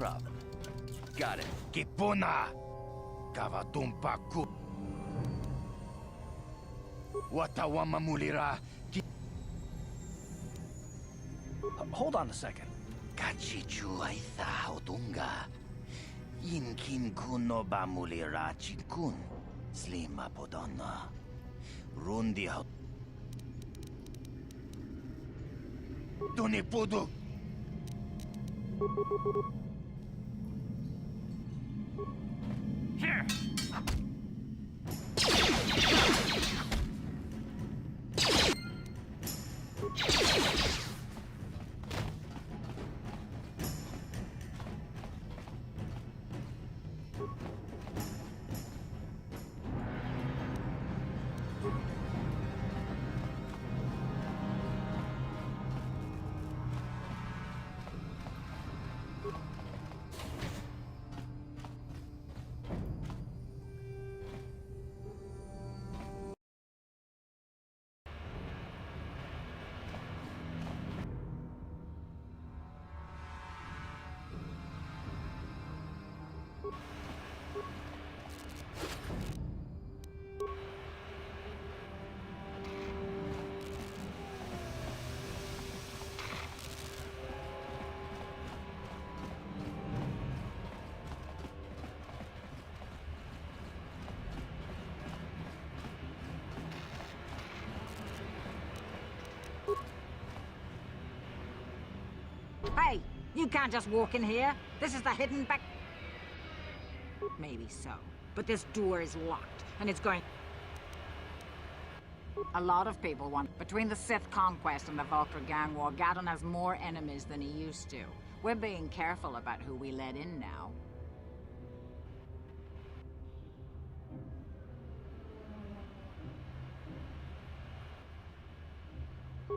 problem. Got it. Kipuna! Kavatumpa ku... Watawama mulira... Hold on a second. Kachichu aitha otunga. Yinkin kuno ba mulira chikun. Slima podonna. Rundi out. Tuni pudu! Here! Hey, you can't just walk in here. This is the hidden back... Maybe so. But this door is locked, and it's going... A lot of people want... Between the Sith conquest and the Vulcar gang war, Gadon has more enemies than he used to. We're being careful about who we let in now.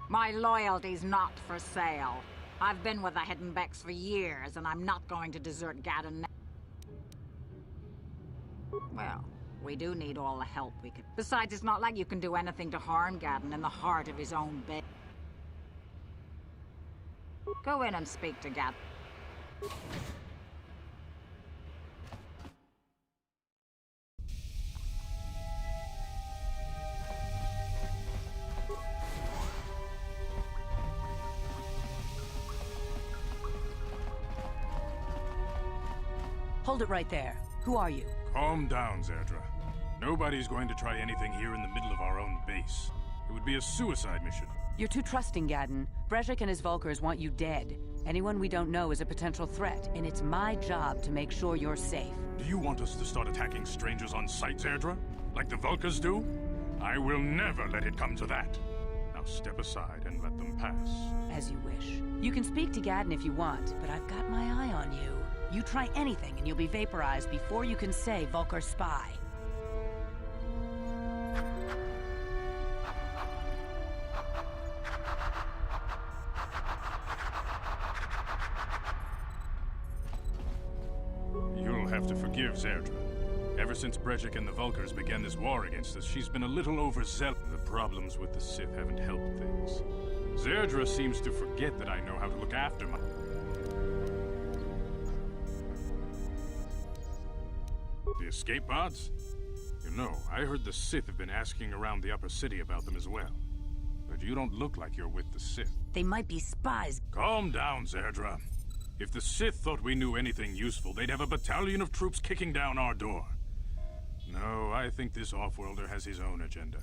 My loyalty's not for sale. I've been with the Hidden Becks for years, and I'm not going to desert Gadon now. Well, we do need all the help we can. Besides, it's not like you can do anything to harm Gadon in the heart of his own base. Go in and speak to Gadon. Hold it right there. Who are you? Calm down, Zerdra. Nobody's going to try anything here in the middle of our own base. It would be a suicide mission. You're too trusting, Gadon. Brezhik and his Vulkars want you dead. Anyone we don't know is a potential threat, and it's my job to make sure you're safe. Do you want us to start attacking strangers on sight, Zerdra? Like the Vulkars do? I will never let it come to that. Now step aside and let them pass. As you wish. You can speak to Gadon if you want, but I've got my eye on you. You try anything and you'll be vaporized before you can say Vulcar spy. You'll have to forgive Zerdra. Ever since Brezhik and the Vulkars began this war against us, she's been a little overzealous. The problems with the Sith haven't helped things. Zerdra seems to forget that I know how to look after my... The escape pods? You know, I heard the Sith have been asking around the upper city about them as well. But you don't look like you're with the Sith. They might be spies. Calm down, Zerdra. If the Sith thought we knew anything useful, they'd have a battalion of troops kicking down our door. No, I think this off-worlder has his own agenda.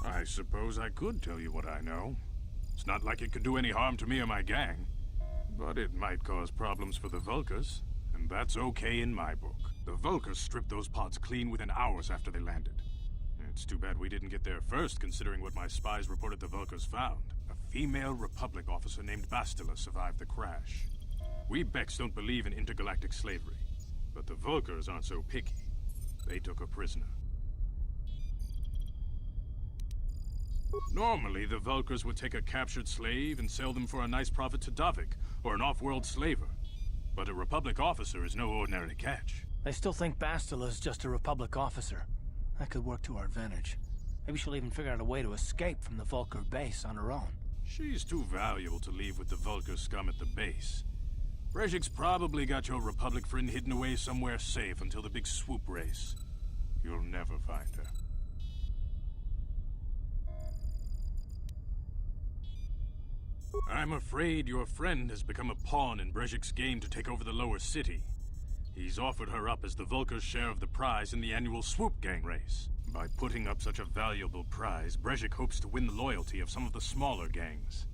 I suppose I could tell you what I know. It's not like it could do any harm to me or my gang. But it might cause problems for the Vulkars. And that's okay in my book. The Vulkars stripped those pods clean within hours after they landed. It's too bad we didn't get there first, considering what my spies reported the Vulkars found. A female Republic officer named Bastila survived the crash. We Becks don't believe in intergalactic slavery, but the Vulkars aren't so picky. They took a prisoner. Normally, the Vulkars would take a captured slave and sell them for a nice profit to Davik, or an off-world slaver. But a Republic officer is no ordinary catch. They still think Bastila's just a Republic officer. That could work to our advantage. Maybe she'll even figure out a way to escape from the Vulcar base on her own. She's too valuable to leave with the Vulcar scum at the base. Brejik's probably got your Republic friend hidden away somewhere safe until the big swoop race. You'll never find her. I'm afraid your friend has become a pawn in Brejik's game to take over the lower city. He's offered her up as the Vulcar's share of the prize in the annual swoop gang race. By putting up such a valuable prize, Brejik hopes to win the loyalty of some of the smaller gangs.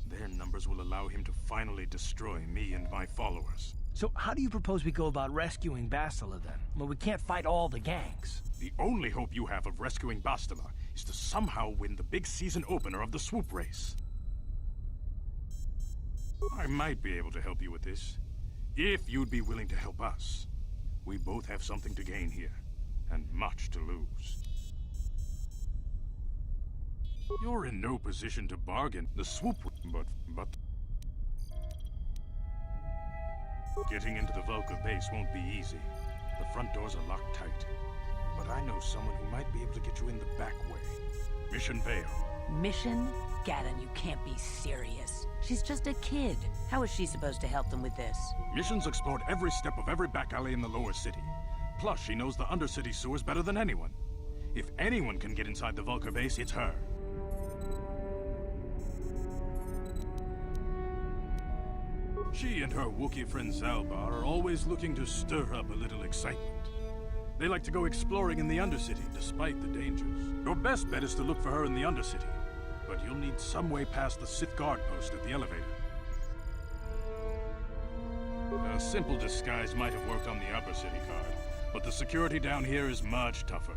Their numbers will allow him to finally destroy me and my followers. So how do you propose we go about rescuing Bastila then? Well, we can't fight all the gangs. The only hope you have of rescuing Bastila is to somehow win the big season opener of the swoop race. I might be able to help you with this, if you'd be willing to help us. We both have something to gain here, and much to lose. You're in no position to bargain. The swoop, but... Getting into the Vulcar base won't be easy. The front doors are locked tight. But I know someone who might be able to get you in the back way. Mission Vale. Mission? Gaddon, you can't be serious. She's just a kid. How is she supposed to help them with this? Mission's explored every step of every back alley in the lower city. Plus, she knows the undercity sewers better than anyone. If anyone can get inside the Vulcar base, it's her. She and her Wookiee friend Zalbar are always looking to stir up a little excitement. They like to go exploring in the Undercity, despite the dangers. Your best bet is to look for her in the Undercity, but you'll need some way past the Sith guard post at the elevator. A simple disguise might have worked on the Upper City guard, but the security down here is much tougher.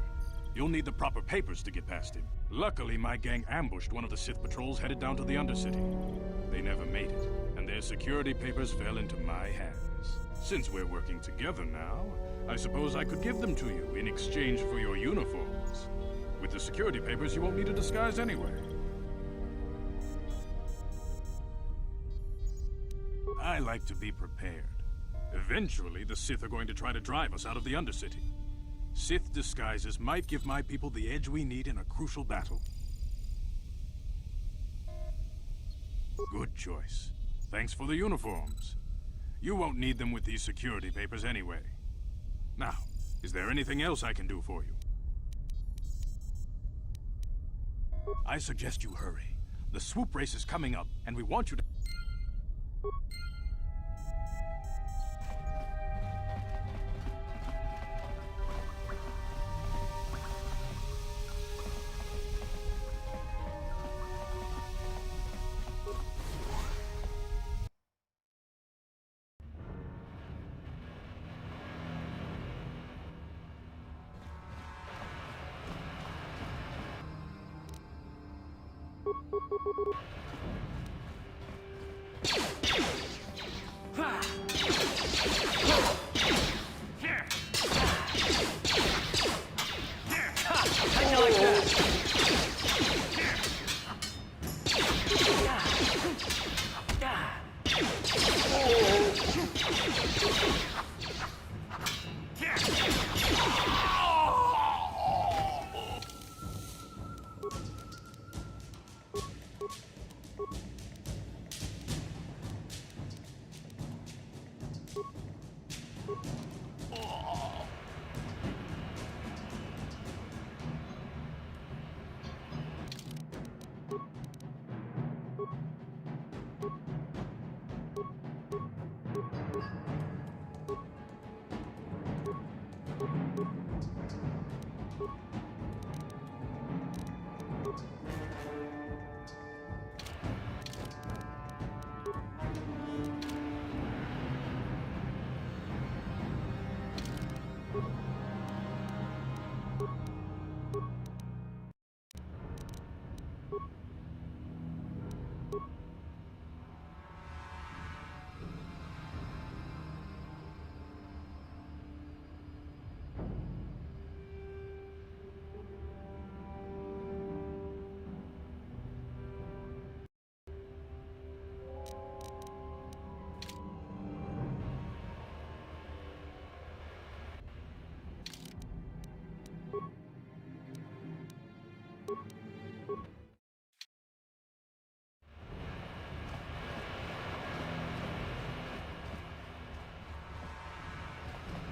You'll need the proper papers to get past him. Luckily, my gang ambushed one of the Sith patrols headed down to the Undercity. They never made it, and their security papers fell into my hands. Since we're working together now, I suppose I could give them to you in exchange for your uniforms. With the security papers, you won't need a disguise anyway. I like to be prepared. Eventually, the Sith are going to try to drive us out of the Undercity. Sith disguises might give my people the edge we need in a crucial battle. Good choice. Thanks for the uniforms. You won't need them with these security papers anyway. Now, is there anything else I can do for you? I suggest you hurry. The swoop race is coming up, and we want you to...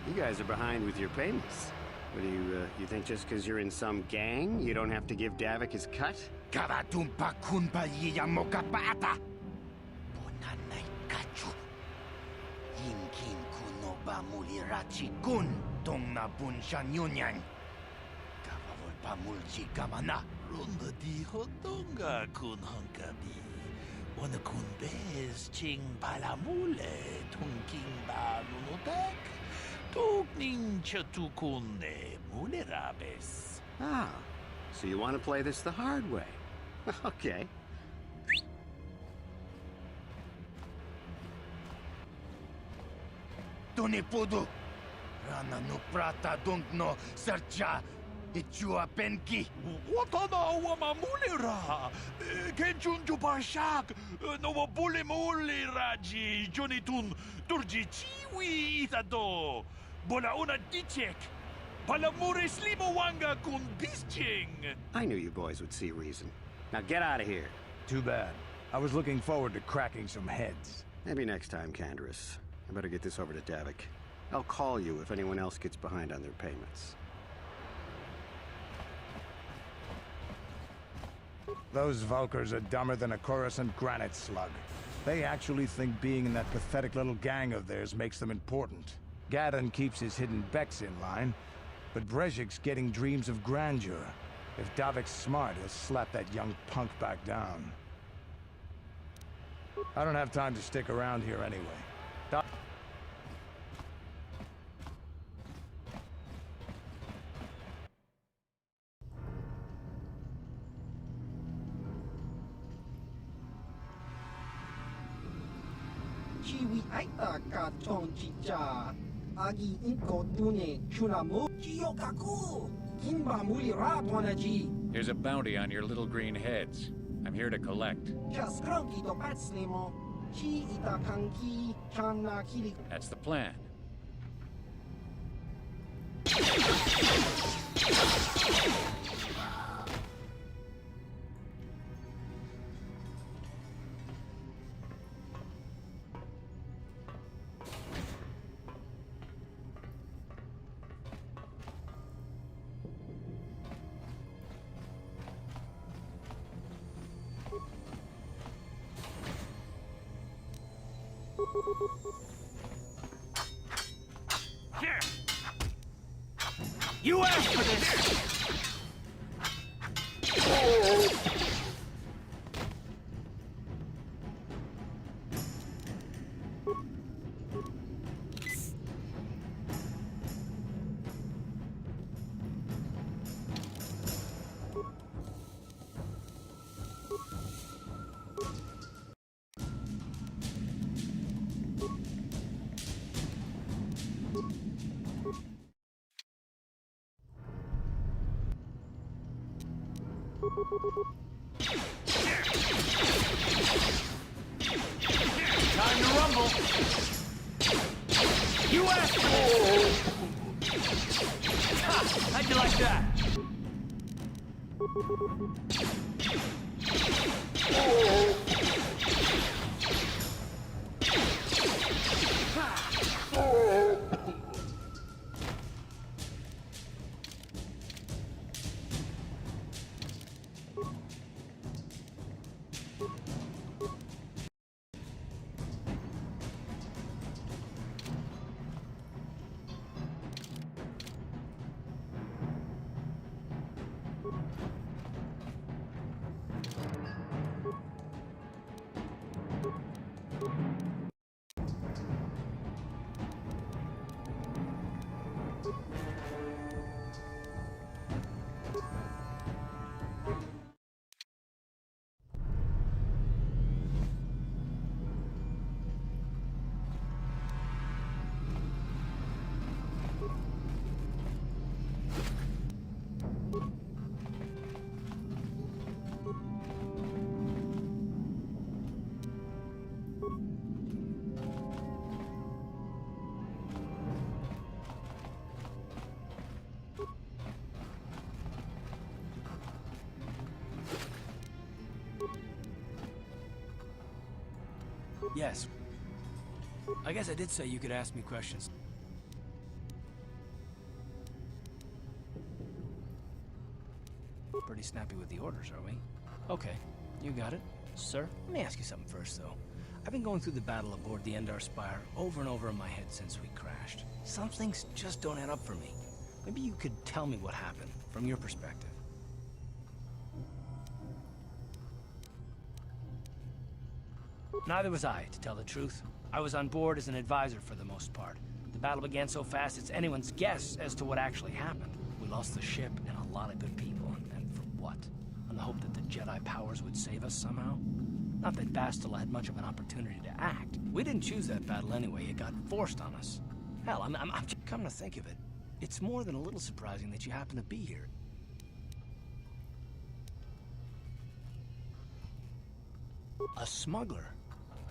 You guys are behind with your payments. What do you think just because you're in some gang, you don't have to give Davik his cut? Karatumpa kunpa yiyamokapata! Bonanay kachu. Yinkin kunoba mulirachi kun tong na bunshan yunyan. Kavavol pamulchi kamana. Runda di hodonga kun honkabi. Wana kun bez ching palamule tunking ba nunotek. Tukning chatukune mulerabes. Ah, so you want to play this the hard way? Okay. Tunipudu! Rana no prata no sercha ichua penki! Watana wamamulira! Kenchunju bashak! No bule muliraji! Jonitun turji chiwi itado! Bola una dichek! Palamure slimo wanga kun bisching! I knew you boys would see reason. Now get out of here. Too bad. I was looking forward to cracking some heads. Maybe next time, Canderous. I better get this over to Davik. I'll call you if anyone else gets behind on their payments. Those Vulkars are dumber than a Coruscant granite slug. They actually think being in that pathetic little gang of theirs makes them important. Gadon keeps his hidden Becks in line, but Brezhik's getting dreams of grandeur. If Davik's smart, he'll slap that young punk back down. I don't have time to stick around here anyway. Chiwi aita ka chong chicha. Agi inko tune chulamu. Chiyokaku. Kimba muli ratwanaji. There's a bounty on your little green heads. I'm here to collect. Just cranky to patslemo. Chi ita kanki chana kili. That's the plan. Here! You asked for this! Time to rumble! You asked for it! Ha! How'd you like that? Yes. I guess I did say you could ask me questions. Pretty snappy with the orders, are we? Okay, you got it. Sir, let me ask you something first, though. I've been going through the battle aboard the Endar Spire over and over in my head since we crashed. Some things just don't add up for me. Maybe you could tell me what happened, from your perspective. Neither was I, to tell the truth. I was on board as an advisor for the most part. The battle began so fast it's anyone's guess as to what actually happened. We lost the ship and a lot of good people, and for what? On the hope that the Jedi powers would save us somehow? Not that Bastila had much of an opportunity to act. We didn't choose that battle anyway, it got forced on us. Hell, I'm come to think of it, it's more than a little surprising that you happen to be here. A smuggler?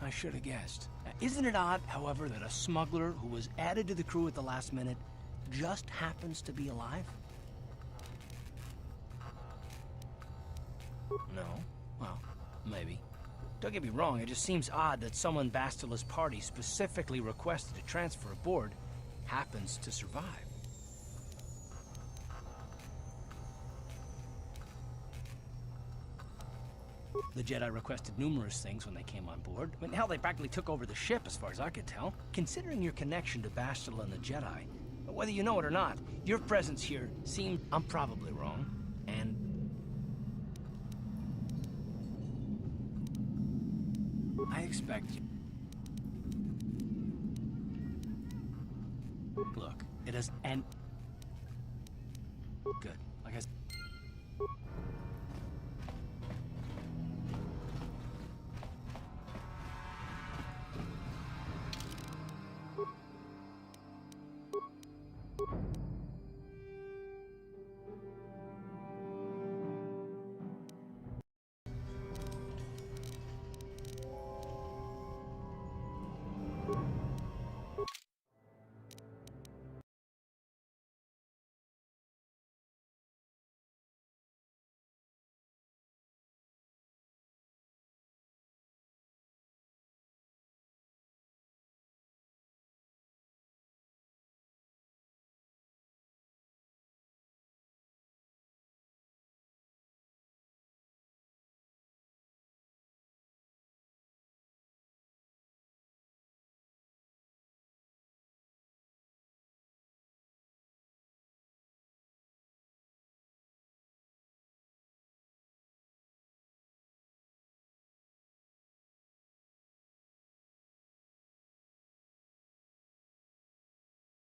I should have guessed. Isn't it odd, however, that a smuggler who was added to the crew at the last minute just happens to be alive? No? Well, maybe. Don't get me wrong, it just seems odd that someone Bastila's party specifically requested to transfer aboard happens to survive. The Jedi requested numerous things when they came on board. I mean, hell, they practically took over the ship, as far as I could tell. Considering your connection to Bastila and the Jedi, whether you know it or not, your presence here seems... I'm probably wrong, and... I expect you... Look, it is... and... Good. Like I said...